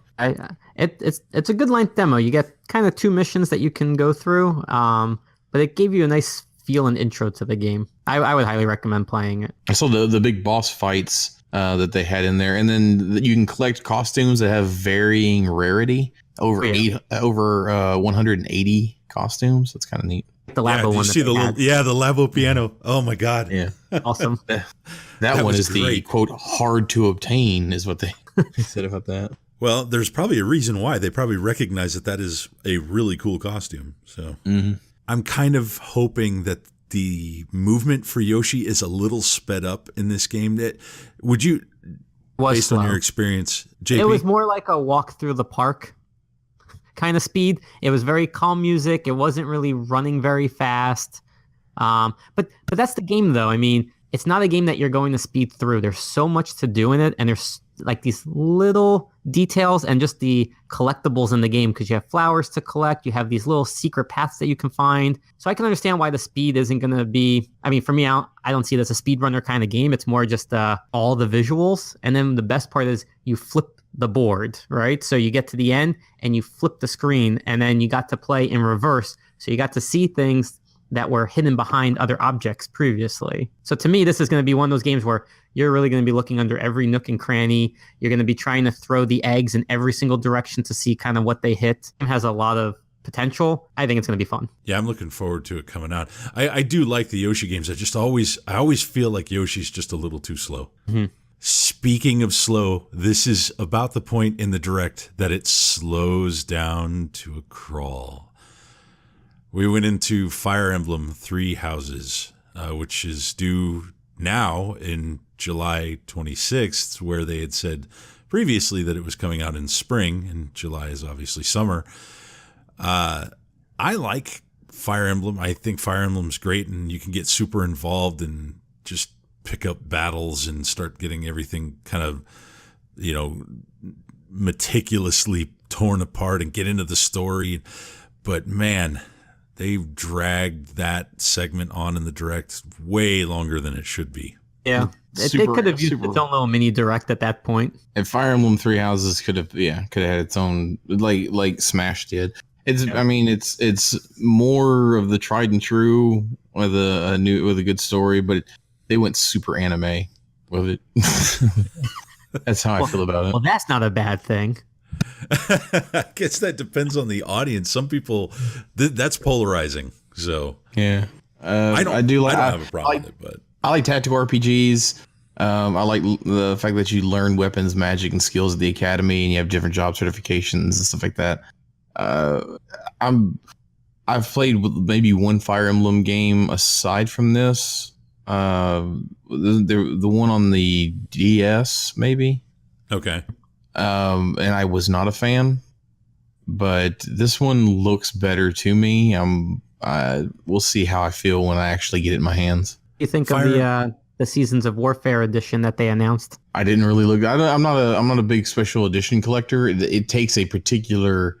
S3: It's a good length demo. You get kind of 2 missions that you can go through, but it gave you a nice feel and intro to the game. I would highly recommend playing it.
S2: I saw the big boss fights that they had in there, and then you can collect costumes that have varying rarity. Over 180 costumes. That's kind of neat.
S3: The Labo
S1: did you
S3: one.
S1: see the Labo piano? Oh my God.
S2: Yeah.
S3: Awesome.
S2: That one
S1: was
S2: is the
S1: great.
S2: quote hard to obtain is what they said about that.
S1: Well, there's probably a reason why. They probably recognize that is a really cool costume. So I'm kind of hoping that the movement for Yoshi is a little sped up in this game. Would you, based on your experience, JP?
S3: It was more like a walk through the park kind of speed. It was very calm music. It wasn't really running very fast. But that's the game, though. I mean, it's not a game that you're going to speed through. There's so much to do in it, and there's like these little details and just the collectibles in the game, because you have flowers to collect. You have these little secret paths that you can find. So I can understand why the speed isn't going to be, I mean, for me, I don't see it as a speedrunner kind of game. It's more just all the visuals. And then the best part is you flip the board, right? So you get to the end and you flip the screen, and then you got to play in reverse. So you got to see things that were hidden behind other objects previously. So to me, this is going to be one of those games where you're really going to be looking under every nook and cranny. You're going to be trying to throw the eggs in every single direction to see kind of what they hit. It has a lot of potential. I think it's going to be fun.
S1: Yeah, I'm looking forward to it coming out. I do like the Yoshi games. I always feel like Yoshi's just a little too slow. Speaking of slow, this is about the point in the direct that it slows down to a crawl. We went into Fire Emblem 3 Houses, which is due now in July 26th, where they had said previously that it was coming out in spring, and July is obviously summer. I like Fire Emblem. I think Fire Emblem's great, and you can get super involved and just pick up battles and start getting everything kind of, meticulously torn apart and get into the story. But man, they've dragged that segment on in the direct way longer than it should be.
S3: Yeah. They could have used its own little mini direct at that point.
S2: And Fire Emblem 3 Houses could have had its own, like Smash did. It's more of the tried and true with a good story, but they went super anime with it. That's how I feel about it.
S3: Well, that's not a bad thing.
S1: I guess that depends on the audience. Some people, that's polarizing. So
S2: yeah, I don't
S1: have a problem with it, but
S2: I like tactical RPGs. I like the fact that you learn weapons, magic, and skills at the academy, and you have different job certifications and stuff like that. I've played maybe one Fire Emblem game aside from this. The one on the DS, maybe.
S1: Okay.
S2: And I was not a fan, but this one looks better to me. We'll see how I feel when I actually get it in my hands.
S3: You think of the Seasons of Warfare edition that they announced?
S2: I didn't really look. I'm not a big special edition collector. It takes a particular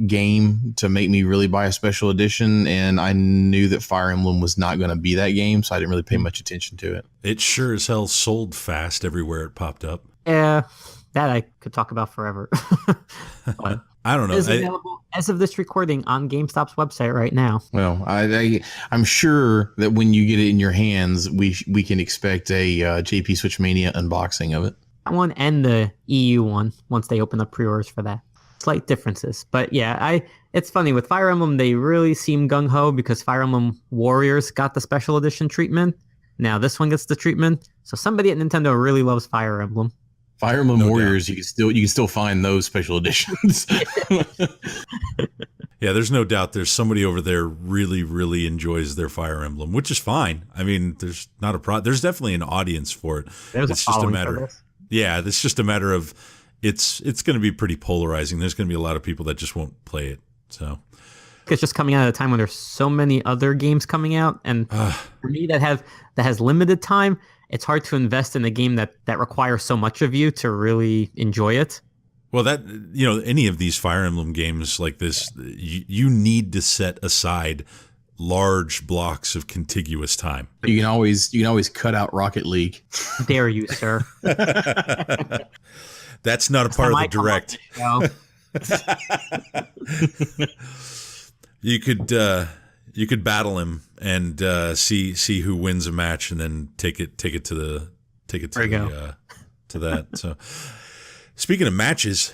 S2: game to make me really buy a special edition, and I knew that Fire Emblem was not going to be that game, so I didn't really pay much attention to it.
S1: It sure as hell sold fast everywhere it popped up.
S3: Yeah, that I could talk about forever. But
S1: I don't know.
S3: it's available as of this recording on GameStop's website right now.
S2: Well, I'm sure that when you get it in your hands, we can expect a JP Switchmania unboxing of it.
S3: That one and the EU one once they open up pre-orders for that. Slight differences, but yeah, it's funny with Fire Emblem. They really seem gung-ho because Fire Emblem Warriors got the special edition treatment. Now this one gets the treatment. So somebody at Nintendo really loves Fire Emblem.
S2: Fire Emblem Warriors, you can still find those special editions.
S1: Yeah, there's no doubt there's somebody over there really, really enjoys their Fire Emblem, which is fine. I mean, there's not a problem. There's definitely an audience for it.
S3: It's just a matter.
S1: Yeah, it's just a matter of it's going to be pretty polarizing. There's going to be a lot of people that just won't play it. So
S3: it's just coming out at a time when there's so many other games coming out, and for me that has limited time, it's hard to invest in a game that requires so much of you to really enjoy it.
S1: Well, any of these Fire Emblem games like this, you need to set aside large blocks of contiguous time.
S2: You can always cut out Rocket League.
S3: Dare you, sir?
S1: That's not a part of the direct. You could battle him and see who wins a match, and then take it to that. So, speaking of matches,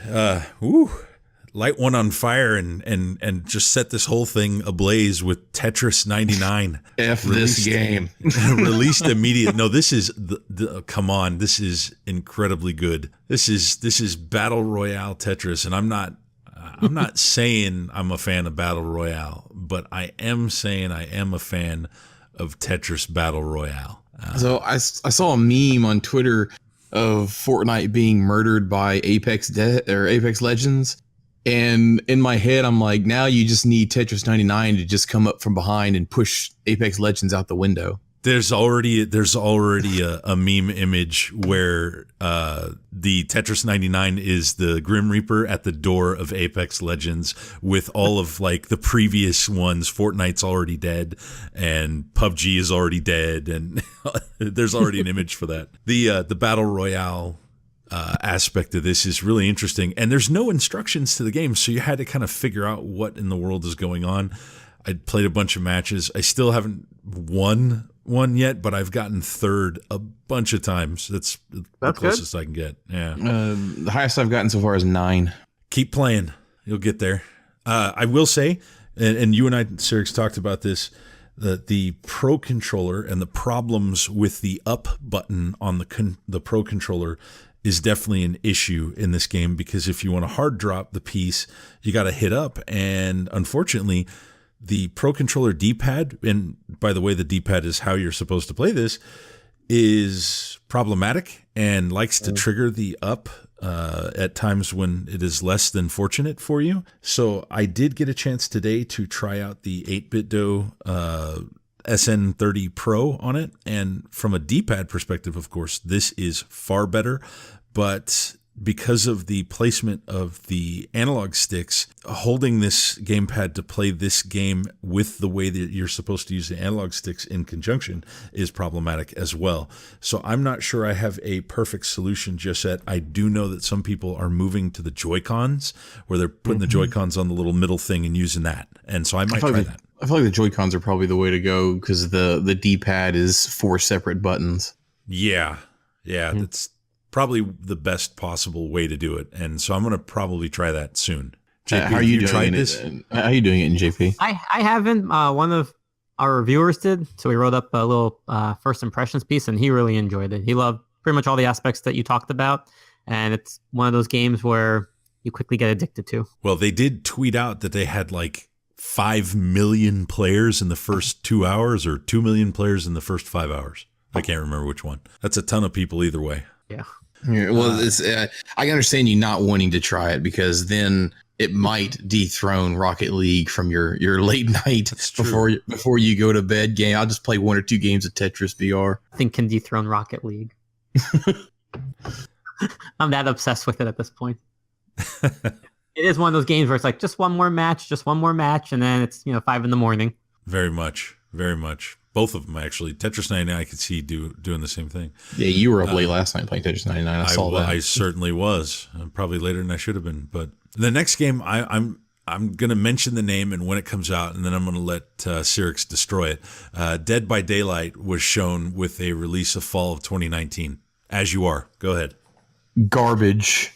S1: light one on fire and just set this whole thing ablaze with Tetris 99.
S2: This game
S1: released immediate. No, this is come on. This is incredibly good. This is Battle Royale Tetris, and I'm not saying I'm a fan of Battle Royale, but I am saying I am a fan of Tetris Battle Royale.
S2: So I saw a meme on Twitter of Fortnite being murdered by Apex Legends. And in my head, I'm like, now you just need Tetris 99 to just come up from behind and push Apex Legends out the window.
S1: There's already a meme image where the Tetris 99 is the Grim Reaper at the door of Apex Legends with all of like the previous ones. Fortnite's already dead and PUBG is already dead, and there's already an image for that. The Battle Royale aspect of this is really interesting, and there's no instructions to the game, so you had to kind of figure out what in the world is going on. I played a bunch of matches. I still haven't won one yet, but I've gotten third a bunch of times. That's the closest I can get. Yeah.
S2: The highest I've gotten so far is 9.
S1: Keep playing. You'll get there. I will say, and you and I, Cyrix, talked about this, that the Pro Controller and the problems with the up button on the Pro Controller is definitely an issue in this game, because if you want to hard drop the piece, you got to hit up. And unfortunately, the Pro Controller D-pad, and by the way, the D-pad is how you're supposed to play this, is problematic and likes to trigger the up at times when it is less than fortunate for you. So I did get a chance today to try out the 8BitDo SN30 Pro on it. And from a D-pad perspective, of course, this is far better. But because of the placement of the analog sticks, holding this gamepad to play this game with the way that you're supposed to use the analog sticks in conjunction is problematic as well. So I'm not sure I have a perfect solution just yet. I do know that some people are moving to the Joy-Cons, where they're putting the Joy-Cons on the little middle thing and using that. And so I might try that.
S2: I feel like the Joy-Cons are probably the way to go, because the D-pad is 4 separate buttons.
S1: Yeah. That's probably the best possible way to do it, and so I'm going to probably try that soon. JP,
S2: how are you doing this? How are you doing it in JP?
S3: I haven't. One of our reviewers did, so we wrote up a little first impressions piece, and he really enjoyed it. He loved pretty much all the aspects that you talked about, and it's one of those games where you quickly get addicted to.
S1: Well, they did tweet out that they had like 5 million players in the first 2 hours, or 2 million players in the first 5 hours. I can't remember which one. That's a ton of people either way.
S3: Yeah.
S2: Well, I understand you not wanting to try it, because then it might dethrone Rocket League from your late night
S1: That's true.
S2: before you go to bed game. I'll just play 1 or 2 games of Tetris VR.
S3: I think can dethrone Rocket League. I'm that obsessed with it at this point. It is one of those games where it's like just one more match, and then it's 5 a.m.
S1: Very much. Both of them, actually. Tetris 99, I could see doing the same thing.
S2: Yeah, you were up late last night playing Tetris 99. I saw that.
S1: I certainly was. Probably later than I should have been. But the next game, I'm going to mention the name and when it comes out, and then I'm going to let Cyrix destroy it. Dead by Daylight was shown with a release of fall of 2019. As you are. Go ahead.
S2: Garbage.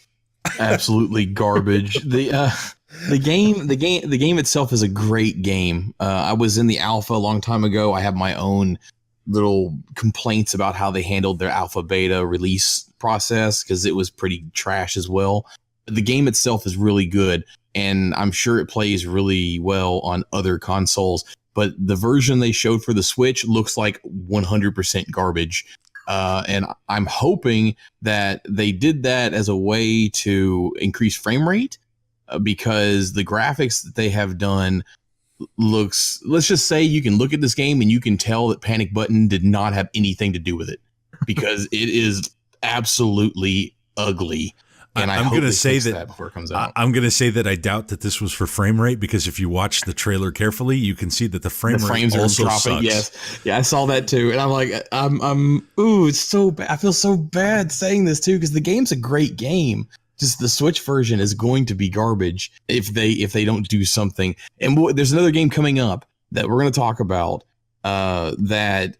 S2: Absolutely garbage. The game itself is a great game. I was in the alpha a long time ago. I have my own little complaints about how they handled their alpha beta release process because it was pretty trash as well. The game itself is really good, and I'm sure it plays really well on other consoles. But the version they showed for the Switch looks like 100% garbage. And I'm hoping that they did that as a way to increase frame rate because the graphics that they have done looks, let's just say you can look at this game and you can tell that Panic Button did not have anything to do with it because it is absolutely ugly. And I'm going to say that before it comes out.
S1: I'm going to say that I doubt that this was for frame rate because if you watch the trailer carefully, you can see that the frames are also dropping. Sucks.
S2: Yes, yeah, I saw that too, and I'm like, it's so bad. I feel so bad saying this too because the game's a great game. Just the Switch version is going to be garbage if they don't do something. And there's another game coming up that we're going to talk about that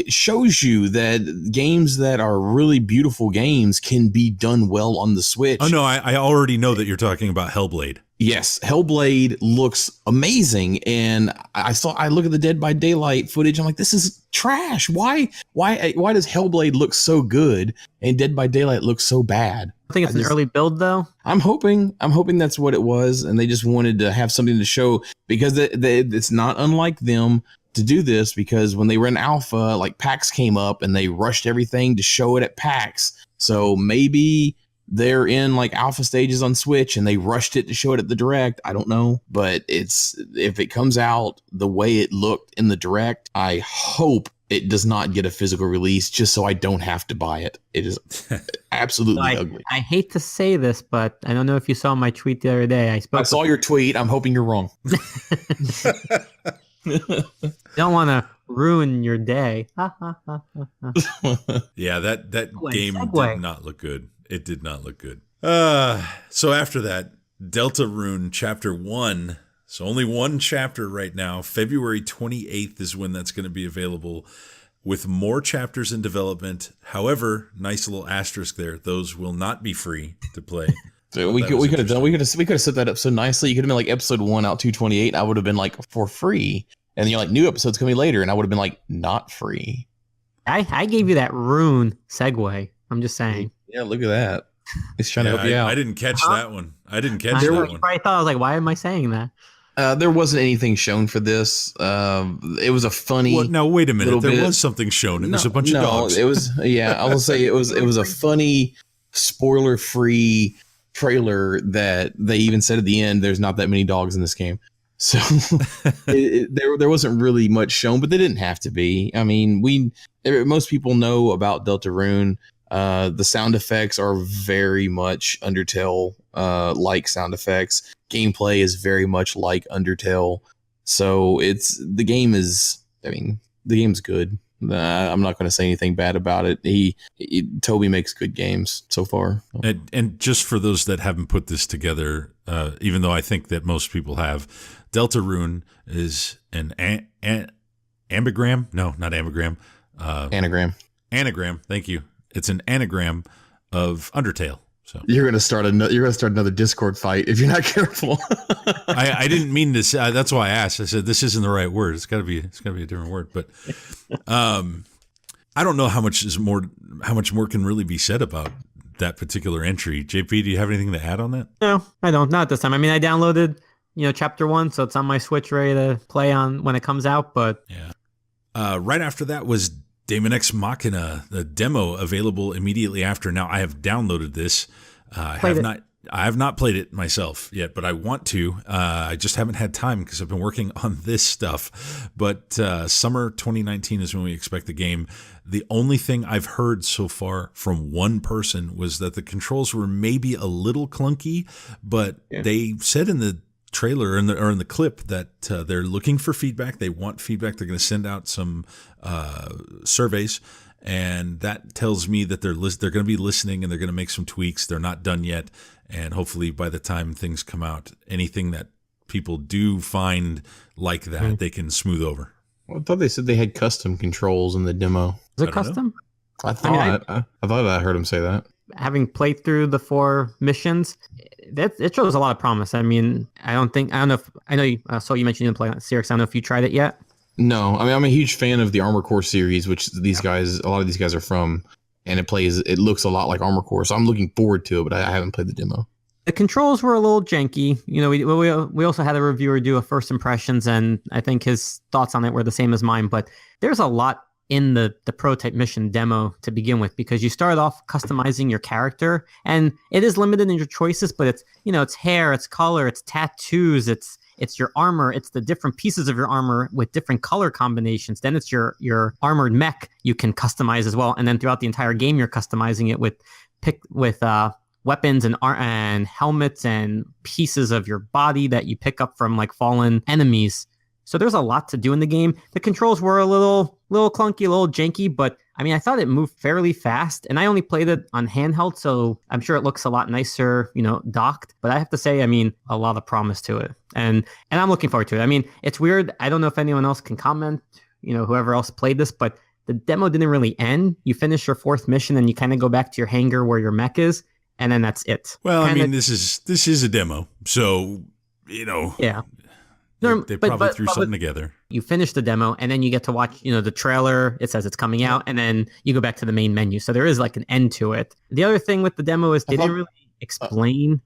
S2: shows you that games that are really beautiful games can be done well on the Switch.
S1: Oh no, I already know that you're talking about Hellblade.
S2: Yes, Hellblade looks amazing, and I look at the Dead by Daylight footage. I'm like, this is trash. Why does Hellblade look so good and Dead by Daylight looks so bad?
S3: I think it's an early build though.
S2: I'm hoping that's what it was, and they just wanted to have something to show because it's not unlike them to do this because when they were in alpha, like PAX came up and they rushed everything to show it at PAX. So maybe they're in like alpha stages on Switch and they rushed it to show it at the Direct. I don't know, but if it comes out the way it looked in the Direct, I hope it does not get a physical release just so I don't have to buy it. It is absolutely ugly.
S3: I hate to say this, but I don't know if you saw my tweet the other day.
S2: I saw your tweet. I'm hoping you're wrong.
S3: Don't want to ruin your day.
S1: Yeah, that game did not look good. It did not look good. So after that, Deltarune Chapter 1. So only one chapter right now. February 28th is when that's going to be available with more chapters in development. However, nice little asterisk there. Those will not be free to play.
S2: So we could have set that up so nicely. You could have been like episode 1 out 228. I would have been like for free. And you're like, new episodes coming later, and I would have been like, not free.
S3: I gave you that rune segue. I'm just saying.
S2: Yeah, look at that. He's trying to help you out.
S1: I didn't catch that one. I probably
S3: thought, I was like, why am I saying that?
S2: There wasn't anything shown for this. It was a funny.
S1: Well, now wait a minute. There was something shown. It was a bunch of dogs.
S2: It was. Yeah, I will say it was a funny, spoiler-free trailer that they even said at the end. There's not that many dogs in this game. So there wasn't really much shown, but they didn't have to be. I mean, most people know about Deltarune. The sound effects are very much Undertale like sound effects. Gameplay is very much like Undertale. So the game's good. I'm not going to say anything bad about it. Toby makes good games so far.
S1: And just for those that haven't put this together, even though I think that most people have, Deltarune is an ambigram. No, not ambigram.
S2: Anagram.
S1: Anagram. Thank you. It's an anagram of Undertale. So
S2: you're gonna start another Discord fight if you're not careful.
S1: I didn't mean to say. That's why I asked. I said this isn't the right word. It's got to be a different word. But I don't know how much more can really be said about that particular entry. JP, do you have anything to add on that?
S3: No, I don't. Not this time. I mean, I downloaded Chapter 1, so it's on my Switch ready to play on when it comes out. But
S1: yeah, right after that was Daemon X Machina, the demo available immediately after. Now I have downloaded this. I have not I have not played it myself yet, but I want to. I just haven't had time because I've been working on this stuff. But summer 2019 is when we expect the game. The only thing I've heard so far from one person was that the controls were maybe a little clunky, but they said in the trailer or in the clip that they're looking for feedback. They want feedback. They're going to send out some surveys. And that tells me that they're going to be listening and they're going to make some tweaks. They're not done yet. And hopefully by the time things come out, anything that people do find like that, they can smooth over.
S2: Well, I thought they said they had custom controls in the demo.
S3: Is it custom?
S2: I thought I heard him say that.
S3: Having played through the 4 missions, it shows a lot of promise. I mean, I know you mentioned you didn't play on Cyrix. I don't know if you tried it yet.
S2: No, I mean, I'm a huge fan of the Armor Core series, which a lot of these guys are from, and it looks a lot like Armor Core, so I'm looking forward to it, but I haven't played the demo.
S3: The controls were a little janky. You know, we also had a reviewer do a first impressions, and I think his thoughts on it were the same as mine, but there's a lot in the prototype mission demo to begin with, because you start off customizing your character, and it is limited in your choices, but it's hair, it's color, it's tattoos, it's your armor, it's the different pieces of your armor with different color combinations. Then it's your armored mech you can customize as well. And then throughout the entire game, you're customizing it with weapons and helmets and pieces of your body that you pick up from like fallen enemies. So there's a lot to do in the game. The controls were a little clunky, a little janky, but I mean, I thought it moved fairly fast, and I only played it on handheld, so I'm sure it looks a lot nicer, docked. But I have to say, I mean, a lot of promise to it, and I'm looking forward to it. I mean, it's weird. I don't know if anyone else can comment, whoever else played this, but the demo didn't really end. You finish your 4th mission, and you kind of go back to your hangar where your mech is, and then that's it.
S1: Well, I mean, this is a demo, so
S3: yeah.
S1: They probably threw something together.
S3: You finish the demo, and then you get to watch, the trailer. It says it's coming out, and then you go back to the main menu. So there is like an end to it. The other thing with the demo is they didn't really explain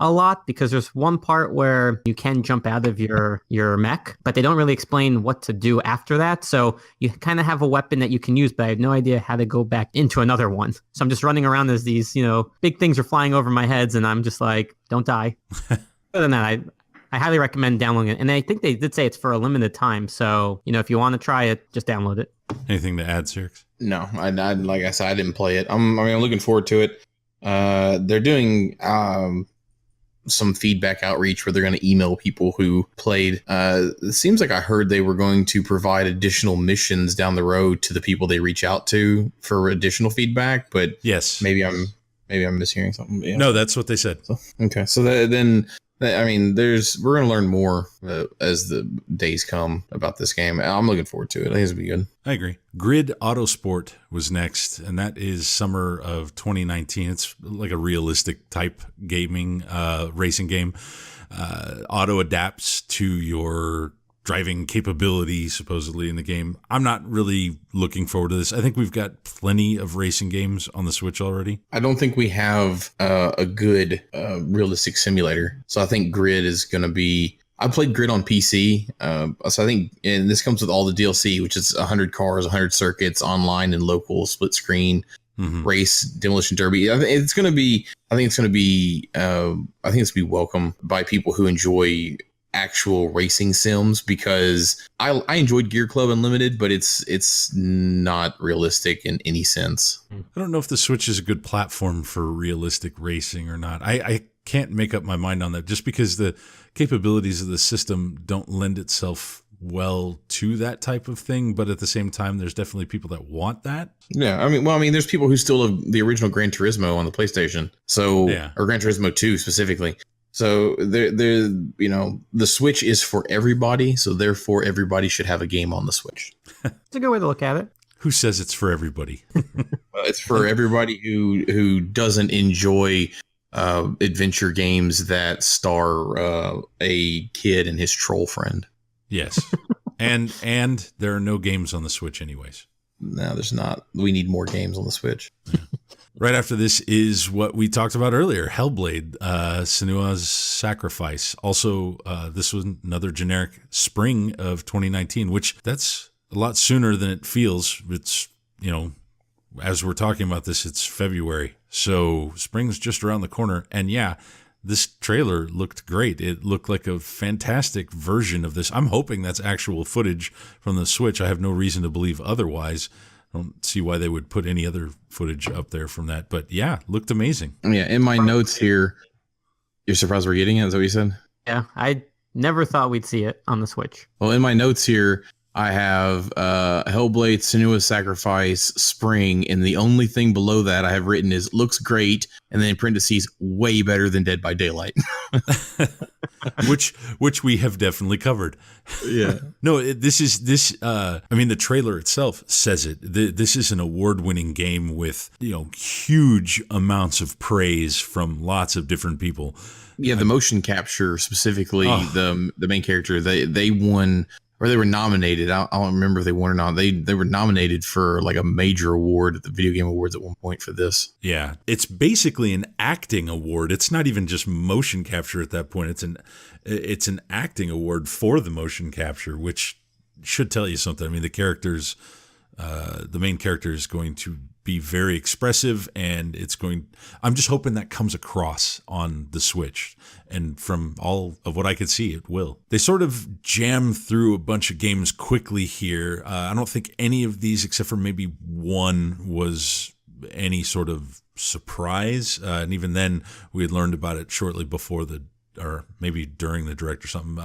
S3: a lot, because there's one part where you can jump out of your mech, but they don't really explain what to do after that. So you kind of have a weapon that you can use, but I have no idea how to go back into another one. So I'm just running around as these, big things are flying over my heads, and I'm just like, don't die. Other than that, I highly recommend downloading it. And I think they did say it's for a limited time. So, if you want to try it, just download it.
S1: Anything to add, Cyrix?
S2: No, I like I said, I didn't play it. I'm looking forward to it. They're doing some feedback outreach where they're going to email people who played. It seems like I heard they were going to provide additional missions down the road to the people they reach out to for additional feedback. But
S1: yes,
S2: maybe I'm mishearing something. Yeah.
S1: No, that's what they said.
S2: So then. I mean, we're going to learn more as the days come about this game. I'm looking forward to it. I think it's going to be good.
S1: I agree. Grid Autosport was next, and that is summer of 2019. It's like a realistic type gaming, racing game. Auto adapts to your driving capability, supposedly, in the game. I'm not really looking forward to this. I think we've got plenty of racing games on the Switch already.
S2: I don't think we have a good realistic simulator. So I think Grid is going to be... I played Grid on PC. So I think, and this comes with all the DLC, which is 100 cars, 100 circuits, online and local, split screen, race, demolition derby. I think it's going to be welcome by people who enjoy actual racing sims, because I enjoyed Gear Club Unlimited, but it's not realistic in any sense.
S1: I don't know if the Switch is a good platform for realistic racing or not. I can't make up my mind on that, just because the capabilities of the system don't lend itself well to that type of thing. But at the same time, there's definitely people that want that.
S2: Yeah, I mean, there's people who still have the original Gran Turismo on the PlayStation, or Gran Turismo 2 specifically. So the Switch is for everybody, so therefore everybody should have a game on the Switch.
S3: It's a good way to look at it.
S1: Who says it's for everybody?
S2: It's for everybody who doesn't enjoy adventure games that star a kid and his troll friend.
S1: Yes, and there are no games on the Switch anyways.
S2: No, there's not. We need more games on the Switch.
S1: Yeah. Right after this is what we talked about earlier, Hellblade, Senua's Sacrifice. Also, this was another generic spring of 2019, which that's a lot sooner than it feels. It's, as we're talking about this, it's February. So spring's just around the corner. And yeah, this trailer looked great. It looked like a fantastic version of this. I'm hoping that's actual footage from the Switch. I have no reason to believe otherwise. I don't see why they would put any other footage up there from that. But yeah, looked amazing.
S2: Yeah, in my notes here, you're surprised we're getting it? Is that what you said?
S3: Yeah, I never thought we'd see it on the Switch.
S2: Well, in my notes here, I have Hellblade, Senua's Sacrifice, Spring, and the only thing below that I have written is looks great, and then in parentheses, way better than Dead by Daylight.
S1: which we have definitely covered.
S2: Yeah.
S1: No, I mean, the trailer itself says it. This is an award-winning game with, huge amounts of praise from lots of different people.
S2: Yeah, the motion capture specifically, the main character, they won. Or they were nominated. I don't remember if they won or not. They were nominated for like a major award at the Video Game Awards at one point for this.
S1: Yeah, it's basically an acting award. It's not even just motion capture at that point. It's an acting award for the motion capture, which should tell you something. I mean, the main character is going to be very expressive, and I'm just hoping that comes across on the Switch. And from all of what I could see, it will. They sort of jam through a bunch of games quickly here. I don't think any of these, except for maybe one, was any sort of surprise. And even then, we had learned about it shortly before or maybe during the direct or something.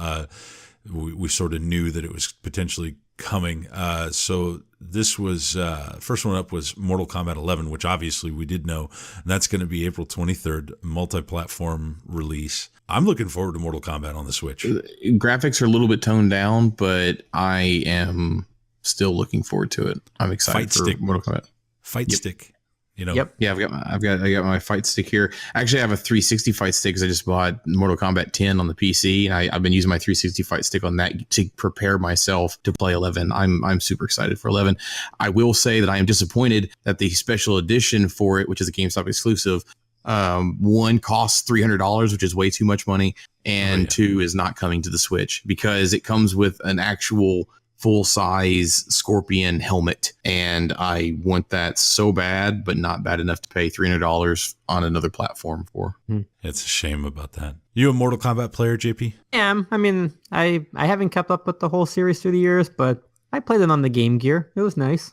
S1: We sort of knew that it was potentially coming. So this was first one up was Mortal Kombat 11, which obviously we did know. And that's going to be April 23rd, multi-platform release. I'm looking forward to Mortal Kombat on the Switch.
S2: Graphics are a little bit toned down, but I am still looking forward to it. I'm excited for Mortal Kombat.
S1: Fight stick.
S3: Yep.
S2: Yeah, I got my fight stick here. Actually, I have a 360 fight stick because I just bought Mortal Kombat 10 on the PC, and I've been using my 360 fight stick on that to prepare myself to play 11. I'm super excited for 11. I will say that I am disappointed that the special edition for it, which is a GameStop exclusive, one costs $300, which is way too much money, and two is not coming to the Switch because it comes with an actual full-size Scorpion helmet, and I want that so bad, but not bad enough to pay $300 on another platform for.
S1: It's a shame about that. You a Mortal Kombat player, JP?
S3: Yeah, I mean, I haven't kept up with the whole series through the years, but I played it on the Game Gear. It was nice.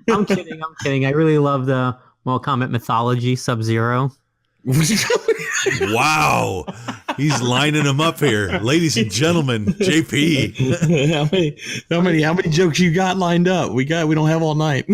S3: No, I'm kidding. I really love the Mortal Kombat mythology, Sub-Zero.
S1: Wow. He's lining them up here. Ladies and gentlemen, JP.
S2: How many jokes you got lined up? We don't have all night.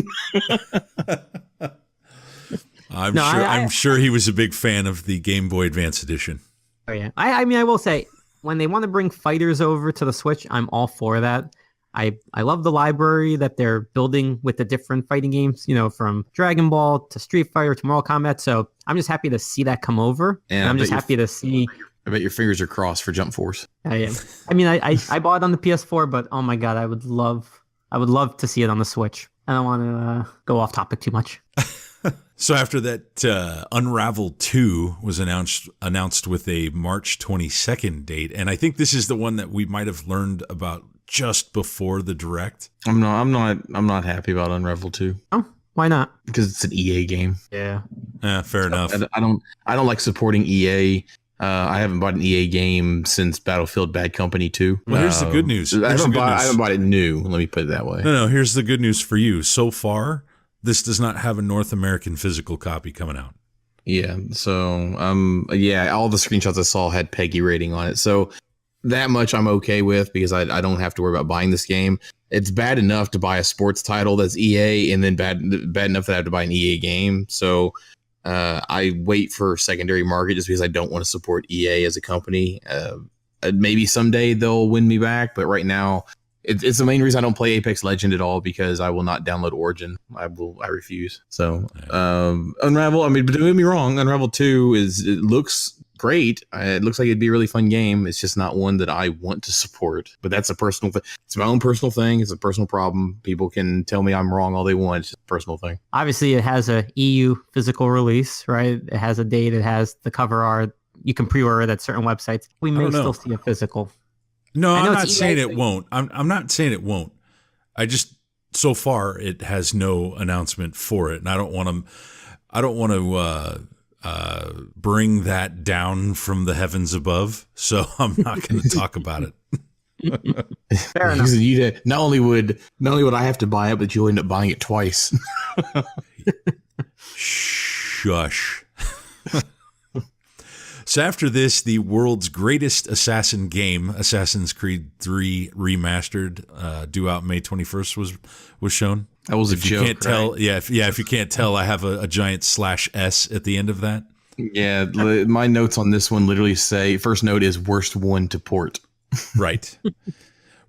S1: I'm sure he was a big fan of the Game Boy Advance edition.
S3: Oh yeah. I mean, I will say, when they want to bring fighters over to the Switch, I'm all for that. I love the library that they're building with the different fighting games, from Dragon Ball to Street Fighter to Mortal Kombat. So I'm just happy to see that come over. And I'm just happy to see.
S2: I bet your fingers are crossed for Jump Force.
S3: I am. I mean, I bought it on the PS4, but oh my God, I would love to see it on the Switch. I don't want to go off topic too much.
S1: So after that, Unravel 2 was announced with a March 22nd date. And I think this is the one that we might have learned about just before the direct.
S2: I'm not happy about Unravel 2.
S3: Oh, why not?
S2: Because it's an EA game.
S3: Yeah.
S1: Fair enough.
S2: I don't like supporting EA. I haven't bought an EA game since Battlefield Bad Company 2.
S1: Well, here's the good news.
S2: I haven't bought it new. Let me put it that way.
S1: No, here's the good news for you. So far, this does not have a North American physical copy coming out.
S2: Yeah. So, all the screenshots I saw had PEGI rating on it. So that much I'm okay with because I don't have to worry about buying this game. It's bad enough to buy a sports title that's EA, and then bad enough that I have to buy an EA game. So I wait for secondary market just because I don't want to support EA as a company. Maybe someday they'll win me back, but right now it's the main reason I don't play Apex Legend at all, because I will not download Origin. I refuse. So Unravel, I mean, but don't get me wrong, Unravel 2 it looks great. It looks like it'd be a really fun game. It's just not one that I want to support. But that's a personal thing. It's my own personal thing. It's a personal problem. People can tell me I'm wrong all they want. It's just a personal thing.
S3: Obviously, it has a EU physical release, right? It has a date. It has the cover art. You can pre-order it at certain websites. We may still see a physical.
S1: No, I'm not saying it won't. I'm not saying it won't. I just so far it has no announcement for it, and I don't want to bring that down from the heavens above, so I'm not going to talk about it.
S3: Fair enough.
S2: Not only would I have to buy it, but you'll end up buying it twice.
S1: Shush. So after this, the world's greatest assassin game, Assassin's Creed 3 Remastered, due out May 21st, was shown.
S2: That was a
S1: if you
S2: joke.
S1: Can't tell, yeah, if you can't tell, I have a giant /S at the end of that.
S2: Yeah, my notes on this one literally say first note is worst one to port.
S1: Right.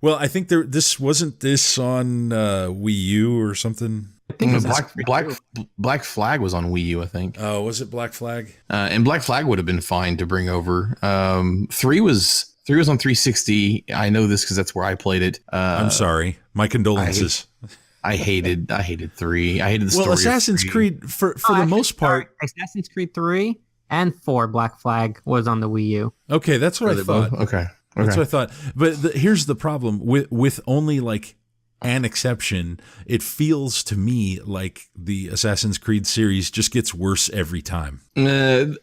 S1: Well, I think this wasn't on Wii U or something.
S3: I think it was
S2: Black Flag was on Wii U, I think.
S1: Oh, was it Black Flag?
S2: And Black Flag would have been fine to bring over. 3 was on 360. I know this because that's where I played it.
S1: I'm sorry. My condolences.
S2: I hated 3. I hated the story.
S1: Well, Assassin's Creed for the most part.
S3: Assassin's Creed 3 and 4 Black Flag was on the Wii U.
S1: Okay, that's what I thought.
S2: Okay.
S1: That's what I thought. But here's the problem with only like an exception. It feels to me like the Assassin's Creed series just gets worse every time.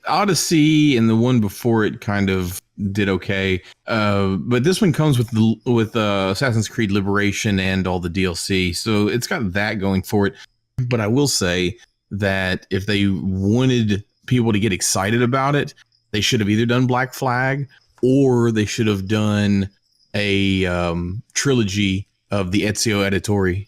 S2: Odyssey and the one before it kind of did okay, but this one comes with Assassin's Creed Liberation and all the DLC, so it's got that going for it. But I will say that if they wanted people to get excited about it, they should have either done Black Flag or they should have done a trilogy of the Ezio Auditore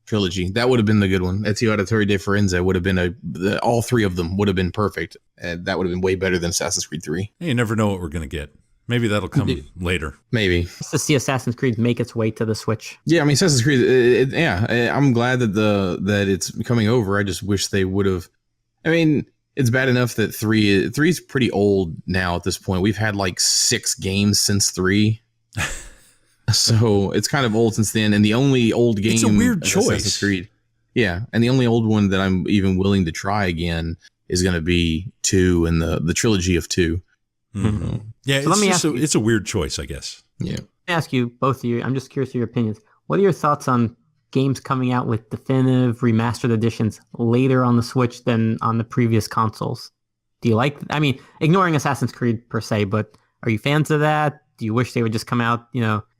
S2: trilogy. That would have been the good one. Ezio Auditore de Firenze would have been all 3 of them would have been perfect. And that would have been way better than Assassin's Creed 3.
S1: You never know what we're going to get. Maybe that'll come later.
S2: Maybe.
S3: Just to see Assassin's Creed make its way to the Switch.
S2: Yeah, I mean, Assassin's Creed, I'm glad that it's coming over. I just wish they would have. I mean, it's bad enough that 3 is pretty old now at this point. We've had like 6 games since 3. So it's kind of old since then, and the only old game,
S1: it's a weird choice.
S2: Assassin's Creed, yeah, and the only old one that I'm even willing to try again is going to be 2 and the trilogy of 2.
S1: Mm-hmm. Yeah, so it's a weird choice, I guess.
S2: Yeah.
S3: Let me ask you, both of you, I'm just curious of your opinions. What are your thoughts on games coming out with definitive remastered editions later on the Switch than on the previous consoles? Do you like? I mean, ignoring Assassin's Creed per se, but are you fans of that? Do you wish they would just come out,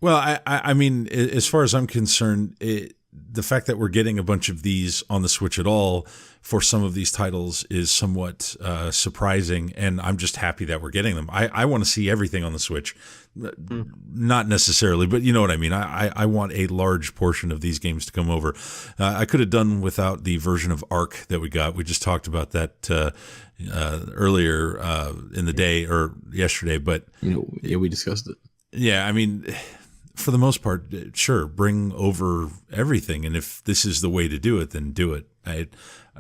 S1: Well, I mean, as far as I'm concerned, the fact that we're getting a bunch of these on the Switch at all for some of these titles is somewhat surprising, and I'm just happy that we're getting them. I want to see everything on the Switch. Not necessarily, but you know what I mean. I want a large portion of these games to come over. I could have done without the version of Ark that we got. We just talked about that earlier in the day or yesterday, but
S2: yeah, we discussed it.
S1: Yeah, I mean, for the most part, sure, bring over everything, and if this is the way to do it, then do it.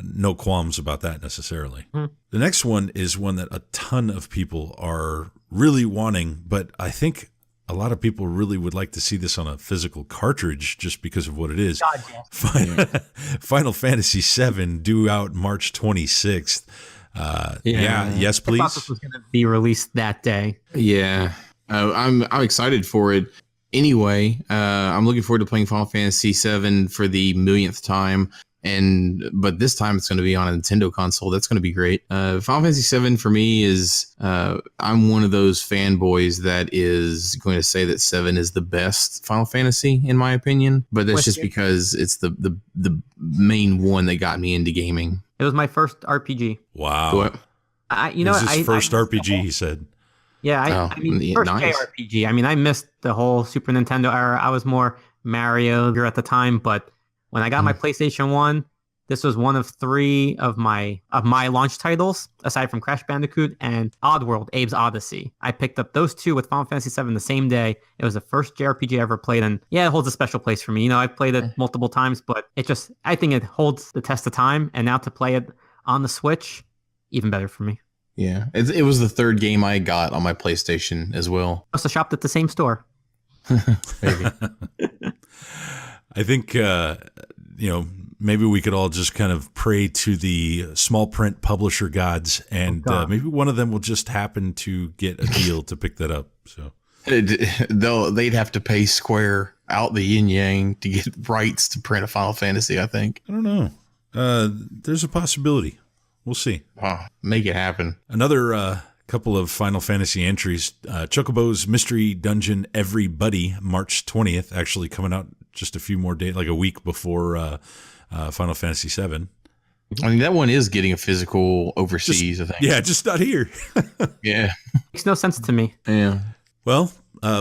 S1: No qualms about that necessarily. The next one is one that a ton of people are really wanting, but I think a lot of people really would like to see this on a physical cartridge just because of what it is.
S3: God, yes.
S1: Final Fantasy VII, due out March 26th. Yes, please.
S3: I thought this was going to be released that day.
S2: Yeah, I'm excited for it. Anyway, I'm looking forward to playing Final Fantasy VII for the millionth time. But this time it's going to be on a Nintendo console. That's going to be great. Final Fantasy VII for me is, I'm one of those fanboys that is going to say that 7 is the best Final Fantasy in my opinion. But that's just because it's the main one that got me into gaming.
S3: It was my first RPG.
S1: Wow.
S2: What?
S1: His first RPG, he said.
S3: Yeah, I mean, first
S2: nice.
S3: JRPG. I mean, I missed the whole Super Nintendo era. I was more Mario at the time, but when I got my PlayStation 1, this was one of 3 of my launch titles, aside from Crash Bandicoot and Oddworld, Abe's Odyssey. I picked up those 2 with Final Fantasy VII the same day. It was the first JRPG I ever played, and yeah, it holds a special place for me. I've played it multiple times, but I think it holds the test of time, and now to play it on the Switch, even better for me.
S2: Yeah, it was the 3rd game I got on my PlayStation as well.
S3: Must have shopped at the same store.
S2: Maybe.
S1: I think, maybe we could all just kind of pray to the small print publisher gods, and maybe one of them will just happen to get a deal to pick that up. So
S2: They'd have to pay Square out the yin yang to get rights to print a Final Fantasy, I think.
S1: I don't know. There's a possibility. We'll see.
S2: Make it happen.
S1: Another couple of Final Fantasy entries. Chocobo's Mystery Dungeon Everybody, March 20th, actually coming out just a few more days, like a week before Final Fantasy 7.
S2: I mean, that one is getting a physical overseas, I think.
S1: Yeah, just not here.
S2: Yeah.
S3: Makes no sense to me.
S2: Yeah.
S1: Well,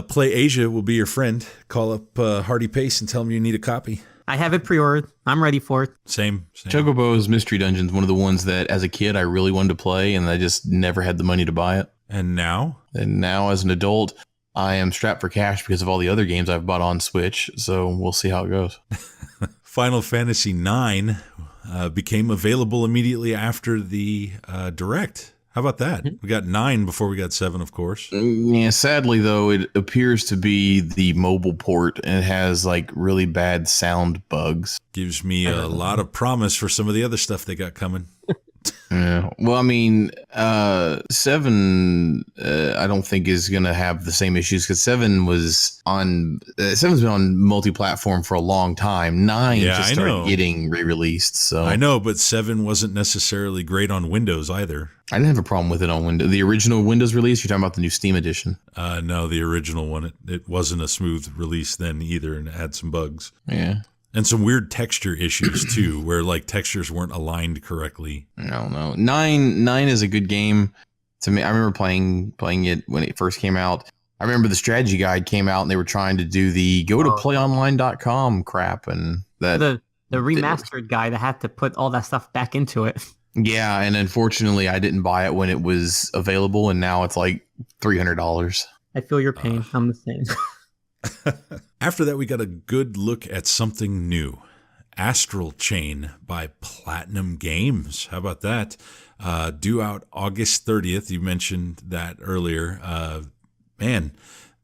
S1: Play Asia will be your friend. Call up Hardy Pace and tell him you need a copy.
S3: I have it pre-ordered. I'm ready for it.
S1: Same.
S2: Chocobo's Mystery Dungeon is one of the ones that, as a kid, I really wanted to play, and I just never had the money to buy it.
S1: And now?
S2: And now, as an adult, I am strapped for cash because of all the other games I've bought on Switch, so we'll see how it goes.
S1: Final Fantasy IX became available immediately after the Direct. How about that? We got 9 before we got 7, of course.
S2: Yeah, sadly, though, it appears to be the mobile port, and it has, like, really bad sound bugs.
S1: Gives me a lot of promise for some of the other stuff they got coming.
S2: Yeah. Well, I mean, 7, I don't think is going to have the same issues because 7's been on multi-platform for a long time. 9 just started getting re-released. So
S1: I know, but 7 wasn't necessarily great on Windows either.
S2: I didn't have a problem with it on Windows. The original Windows release, you're talking about the new Steam edition?
S1: No, the original one. It wasn't a smooth release then either, and it had some bugs.
S2: Yeah.
S1: And some weird texture issues too, where like textures weren't aligned correctly.
S2: No. 9 is a good game to me. I remember playing it when it first came out. I remember the strategy guide came out and they were trying to do the go to playonline.com crap, and that
S3: the remastered guy that had to put all that stuff back into it.
S2: Yeah, and unfortunately I didn't buy it when it was available, and now it's like $300.
S3: I feel your pain. I'm the same.
S1: After that, we got a good look at something new. Astral Chain by Platinum Games. How about that? Due out August 30th. You mentioned that earlier. Man,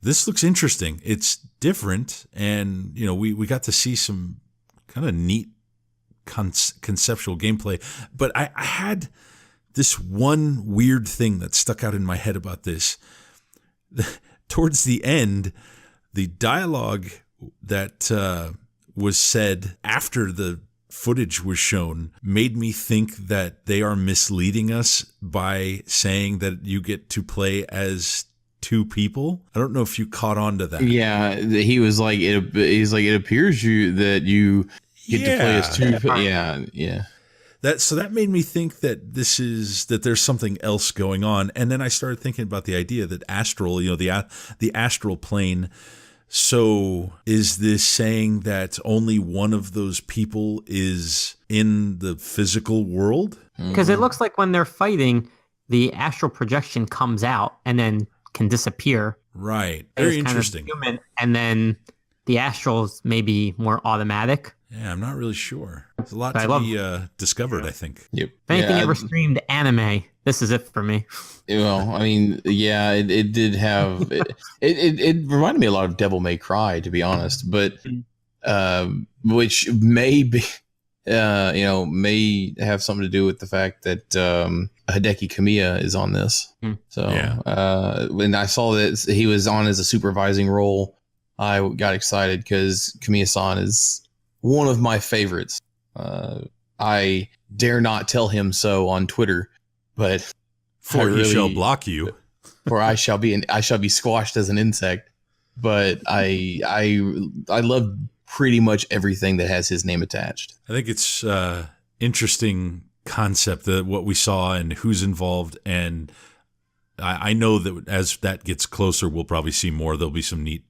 S1: this looks interesting. It's different, and you know, we got to see some kind of neat conceptual gameplay. But I had this one weird thing that stuck out in my head about this. Towards the end, the dialogue that was said after the footage was shown made me think that they are misleading us by saying that you get to play as 2 people. I don't know if you caught on to that.
S2: Yeah, he was like, it appears that you get to play as 2. Yeah.
S1: That made me think that there's something else going on, and then I started thinking about the idea that astral, you know, the astral plane. So is this saying that only one of those people is in the physical world?
S3: Because it looks like when they're fighting, the astral projection comes out and then can disappear.
S1: Right. Very interesting.
S3: Kind of human, and then the astrals may be more automatic.
S1: Yeah, I'm not really sure. There's a lot to be discovered, I think.
S2: Yep.
S3: If anything ever streamed anime, this is it for me.
S2: Well, I mean, yeah, it did have it reminded me a lot of Devil May Cry, to be honest, but which may be may have something to do with the fact that Hideki Kamiya is on this. So when I saw that he was on as a supervising role, I got excited because Kamiya-san is one of my favorites. I dare not tell him so on Twitter, but
S1: for he shall block you,
S2: for I shall be squashed as an insect. But I love pretty much everything that has his name attached.
S1: I think it's interesting concept that what we saw and who's involved, and I know that as that gets closer, we'll probably see more. There'll be some neat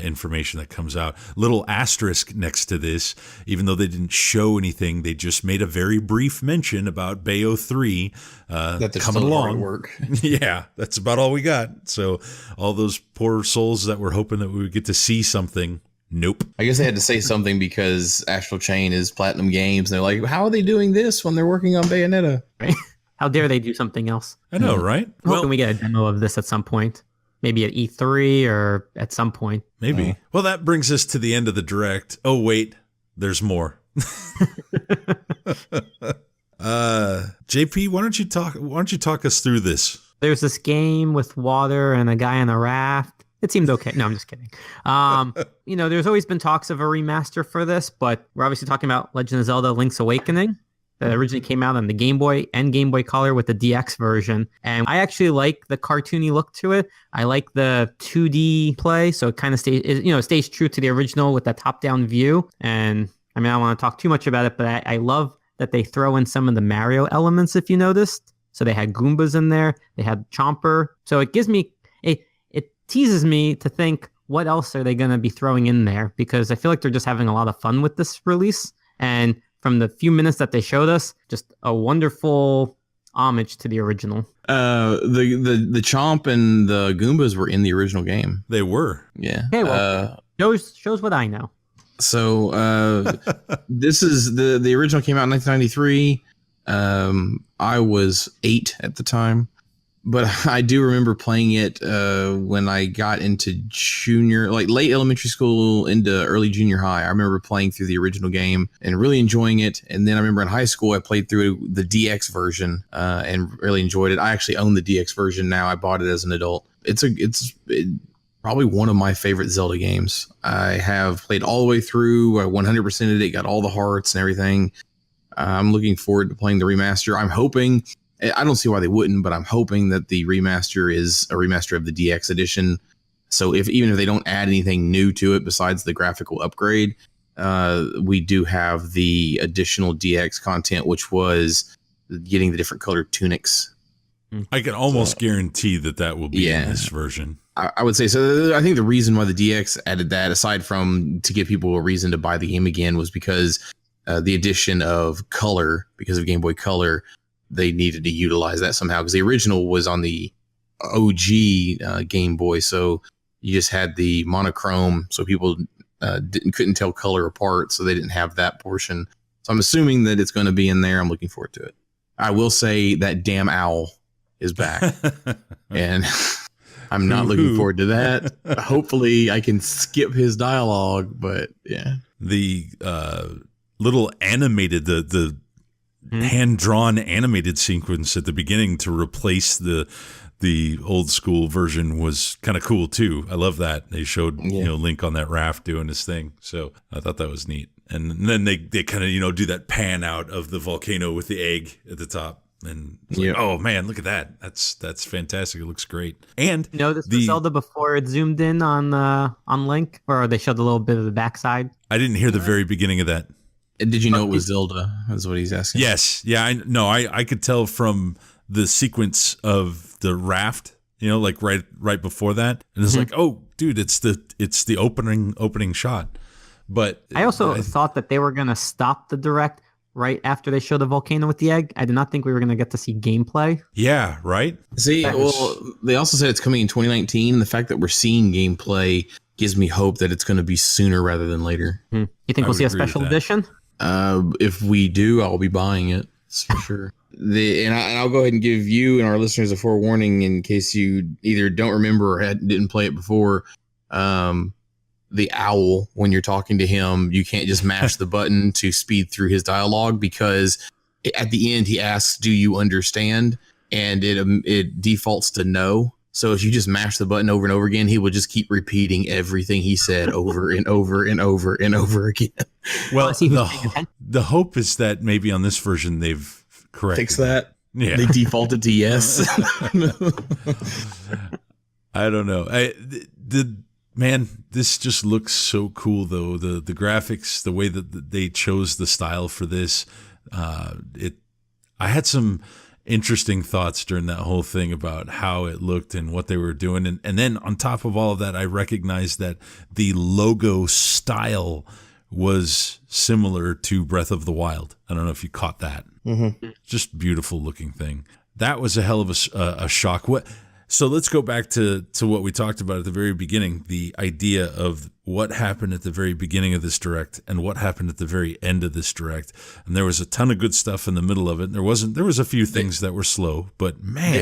S1: information that comes out. Little asterisk next to this, even though they didn't show anything, they just made a very brief mention about Bayo 3
S2: that
S1: coming along.
S2: Work.
S1: Yeah, that's about all we got. So all those poor souls that were hoping that we would get to see something, nope.
S2: I guess they had to say something because Astral Chain is Platinum Games. And they're like, how are they doing this when they're working on Bayonetta?
S3: Right? How dare they do something else?
S1: I know, right?
S3: I'm hoping we get a demo of this at some point. Maybe at E3 or at some point.
S1: Maybe. Well, that brings us to the end of the Direct. Oh, wait. There's more. JP, why don't you talk us through this?
S3: There's this game with water and a guy on a raft. It seemed okay. No, I'm just kidding. There's always been talks of a remaster for this, but we're obviously talking about Legend of Zelda: Link's Awakening that originally came out on the Game Boy and Game Boy Color with the DX version. And I actually like the cartoony look to it. I like the 2D play, so it kind of stays true to the original with that top-down view. And I mean, I don't want to talk too much about it, but I love that they throw in some of the Mario elements, if you noticed. So they had Goombas in there, they had Chomper. So it gives me it teases me to think, what else are they going to be throwing in there? Because I feel like they're just having a lot of fun with this release. And from the few minutes that they showed us, just a wonderful homage to the original.
S2: The Chomp and the Goombas were in the original game.
S1: They were.
S2: Yeah.
S3: Okay, well, shows what I know.
S2: So this is the original came out in 1993. I was 8 at the time, but I do remember playing it when I got into late elementary school into early junior high. I remember playing through the original game and really enjoying it. And then I remember in high school I played through the DX version and really enjoyed it. I actually own the DX version now. I bought it as an adult. It's probably one of my favorite Zelda games. I have played all the way through. I 100%ed it, got all the hearts and everything. I'm looking forward to playing the remaster. I'm hoping, I don't see why they wouldn't, but I'm hoping that the remaster is a remaster of the DX edition. So even if they don't add anything new to it besides the graphical upgrade, we do have the additional DX content, which was getting the different colored tunics.
S1: I can almost guarantee that will be in this version.
S2: I would say so. I think the reason why the DX added that, aside from to give people a reason to buy the game again, was because the addition of color, because of Game Boy Color, they needed to utilize that somehow, because the original was on the OG Game Boy, so you just had the monochrome, so people couldn't tell color apart, so they didn't have that portion. So I'm assuming that it's going to be in there. I'm looking forward to it. I will say that damn owl is back, and I'm not looking forward to that. Hopefully I can skip his dialogue, but yeah.
S1: The little animated, the hand-drawn animated sequence at the beginning to replace the old school version was kind of cool too. I love that. They showed Link on that raft doing his thing. So I thought that was neat. And then they kind of, do that pan out of the volcano with the egg at the top. And like, oh man, look at that. That's fantastic. It looks great. And
S3: this was Zelda before it zoomed in on Link, or they showed a little bit of the backside.
S1: I didn't hear the very beginning of that.
S2: Did you know it was Zelda? That's what he's asking.
S1: Yes. Yeah. I could tell from the sequence of the raft, like right before that. And it's like, oh dude, it's the opening shot. But
S3: I also thought that they were going to stop the direct right after they showed the volcano with the egg. I did not think we were going to get to see gameplay.
S1: Yeah, right?
S2: See, they also said it's coming in 2019. The fact that we're seeing gameplay gives me hope that it's going to be sooner rather than later.
S3: You think we'll see a special edition?
S2: If we do, I'll be buying it. That's for sure. And I'll go ahead and give you and our listeners a forewarning in case you either don't remember or didn't play it before. The owl, when you're talking to him, you can't just mash the button to speed through his dialogue, because at the end he asks, "Do you understand?" and it defaults to no. So if you just mash the button over and over again, he will just keep repeating everything he said over and over and over and over again.
S1: Well, the hope is that maybe on this version they've corrected
S2: fix that.
S1: Yeah,
S2: they defaulted to yes.
S1: I don't know. Man, this just looks so cool, though. The graphics, the way that they chose the style for this, I had some interesting thoughts during that whole thing about how it looked and what they were doing. And then on top of all of that, I recognized that the logo style was similar to Breath of the Wild. I don't know if you caught that. Just beautiful looking thing. That was a hell of a shock. So let's go back to what we talked about at the very beginning, the idea of what happened at the very beginning of this direct and what happened at the very end of this direct. And there was a ton of good stuff in the middle of it. And there was a few things that were slow, but man,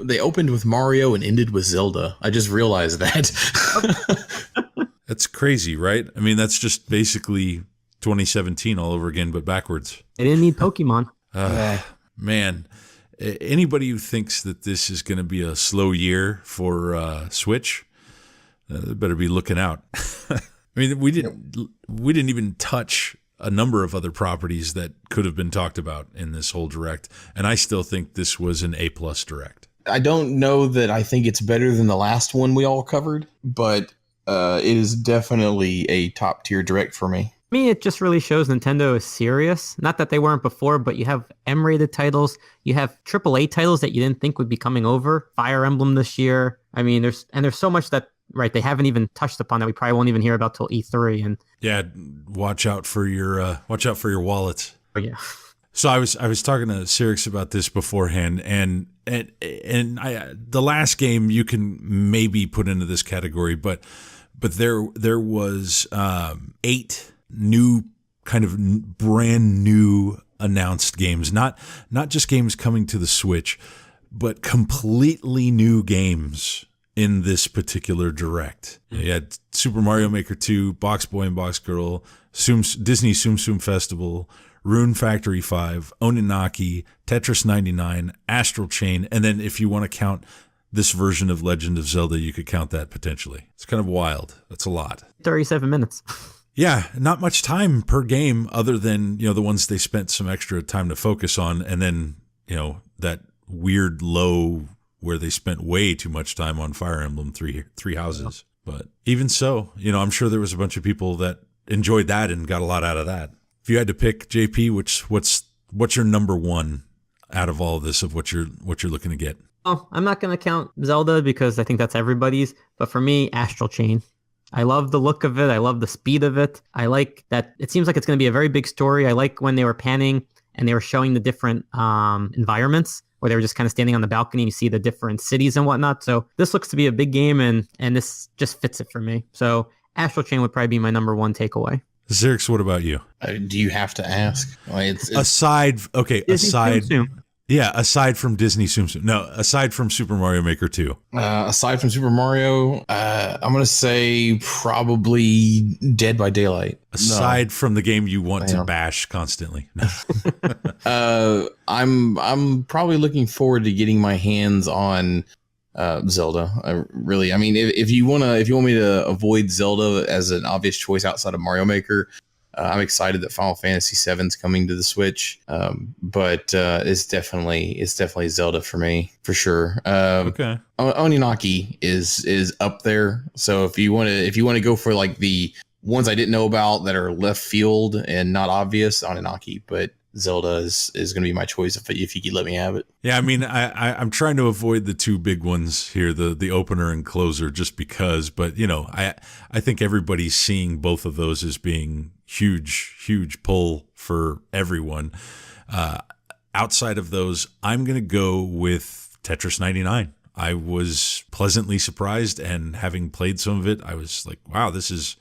S2: they opened with Mario and ended with Zelda. I just realized that.
S1: That's crazy, right? I mean, that's just basically 2017 all over again, but backwards.
S3: They didn't need Pokemon.
S1: Man. Anybody who thinks that this is going to be a slow year for Switch, better be looking out. I mean, we didn't even touch a number of other properties that could have been talked about in this whole direct, and I still think this was an A+ direct.
S2: I don't know that I think it's better than the last one we all covered, but it is definitely a top tier direct for me.
S3: To me, it just really shows Nintendo is serious. Not that they weren't before, but you have M-rated titles. You have AAA titles that you didn't think would be coming over. Fire Emblem this year. I mean, there's so much that they haven't even touched upon that we probably won't even hear about till E3. And
S1: yeah, watch out for your wallets.
S3: Oh yeah.
S1: So I was talking to Cyrix about this beforehand, and the last game you can maybe put into this category, but there was 8 new kind of brand new announced games, not just games coming to the Switch, but completely new games in this particular direct. You had Super Mario Maker 2, Box Boy and Box Girl, Disney Tsum Tsum Festival, Rune Factory 5, Oninaki, Tetris 99, Astral Chain, and then if you want to count this version of Legend of Zelda, you could count that potentially. It's kind of wild. That's a lot.
S3: 37 minutes.
S1: Yeah, not much time per game other than, the ones they spent some extra time to focus on, and then, that weird low where they spent way too much time on Fire Emblem Three Houses. But even so, I'm sure there was a bunch of people that enjoyed that and got a lot out of that. If you had to pick, JP, what's your number one out of all of this of what you're looking to get?
S3: Oh, I'm not going to count Zelda because I think that's everybody's. But for me, Astral Chain. I love the look of it. I love the speed of it. I like that it seems like it's going to be a very big story. I like when they were panning and they were showing the different environments where they were just kind of standing on the balcony. You see the different cities and whatnot. So this looks to be a big game, and this just fits it for me. So Astral Chain would probably be my number one takeaway.
S1: Cyrix, what about you?
S2: Do you have to ask?
S1: Aside from Disney Tsum Tsum. No, aside from Super Mario Maker 2.
S2: Aside from Super Mario, I'm going to say probably Dead by Daylight.
S1: Aside from the game you want to bash constantly. No.
S2: I'm probably looking forward to getting my hands on Zelda. I mean, if you want me to avoid Zelda as an obvious choice outside of Mario Maker, I'm excited that Final Fantasy VII is coming to the Switch, but it's definitely Zelda for me for sure.
S1: Okay,
S2: Oninaki is up there. So if you want to go for like the ones I didn't know about that are left field and not obvious, Oninaki, but Zelda is going to be my choice if you could let me have it.
S1: Yeah, I mean, I'm trying to avoid the two big ones here, the opener and closer, just because. But I think everybody's seeing both of those as being huge pull for everyone. Outside of those, I'm going to go with Tetris 99. I was pleasantly surprised, and having played some of it, I was like, wow, this is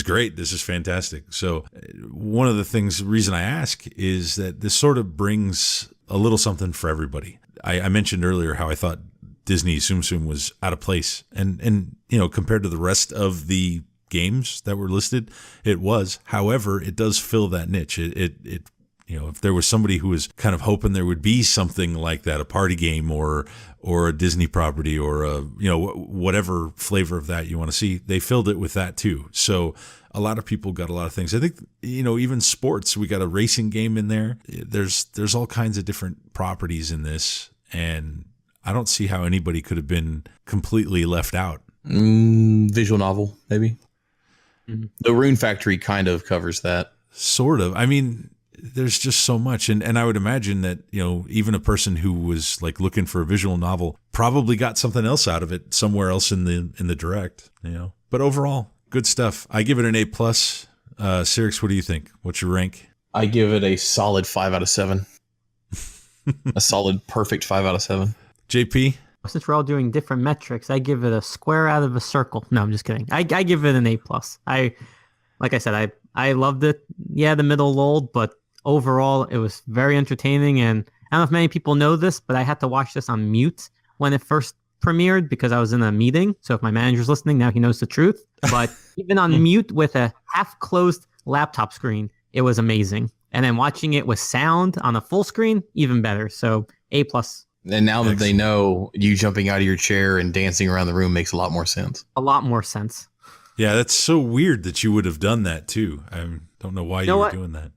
S1: great. This is fantastic. So one of the reason I ask is that this sort of brings a little something for everybody. I mentioned earlier how I thought Disney Tsum Tsum was out of place. And compared to the rest of the games that were listed, it was. However, it does fill that niche. It if there was somebody who was kind of hoping there would be something like that, a party game or a Disney property or whatever flavor of that you want to see, they filled it with that too. So a lot of people got a lot of things. I think, even sports, we got a racing game in there. There's all kinds of different properties in this, and I don't see how anybody could have been completely left out.
S2: Visual novel, maybe. Mm-hmm. The Rune Factory kind of covers that.
S1: Sort of. I mean, there's just so much. And I would imagine that, even a person who was like looking for a visual novel probably got something else out of it somewhere else in the direct, But overall, good stuff. I give it an A+. Cyrix, what do you think? What's your rank?
S2: I give it a solid 5 out of 7. A solid, perfect 5 out of 7.
S1: JP?
S3: Since we're all doing different metrics, I give it a square out of a circle. No, I'm just kidding. I give it an A+. Like I said, I loved it. Yeah, the middle lulled, but overall, it was very entertaining. And I don't know if many people know this, but I had to watch this on mute when it first premiered because I was in a meeting. So if my manager's listening, now he knows the truth. But even on mute with a half-closed laptop screen, it was amazing. And then watching it with sound on a full screen, even better. So A+,
S2: And now that they
S1: Excellent.
S2: know, you jumping out of your chair and dancing around the room makes a lot more sense.
S3: A lot more sense.
S1: Yeah, that's so weird that you would have done that too. I don't know why you
S3: know
S1: were
S3: what?
S1: doing that.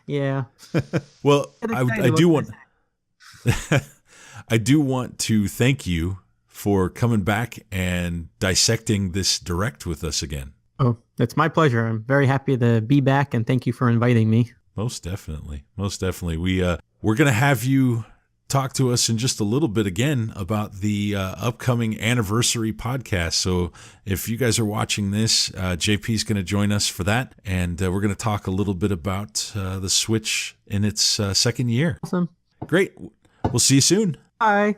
S3: Yeah.
S1: Well,
S3: Get
S1: I
S3: excited
S1: do
S3: about
S1: want I do want to thank you for coming back and dissecting this direct with us again.
S3: Oh, it's my pleasure. I'm very happy to be back, and thank you for inviting me.
S1: Most definitely. Most definitely. We're going to have you talk to us in just a little bit again about the upcoming anniversary podcast. So if you guys are watching this, JP is going to join us for that. And we're going to talk a little bit about the Switch in its second year.
S3: Awesome.
S1: Great. We'll see you soon.
S3: Bye.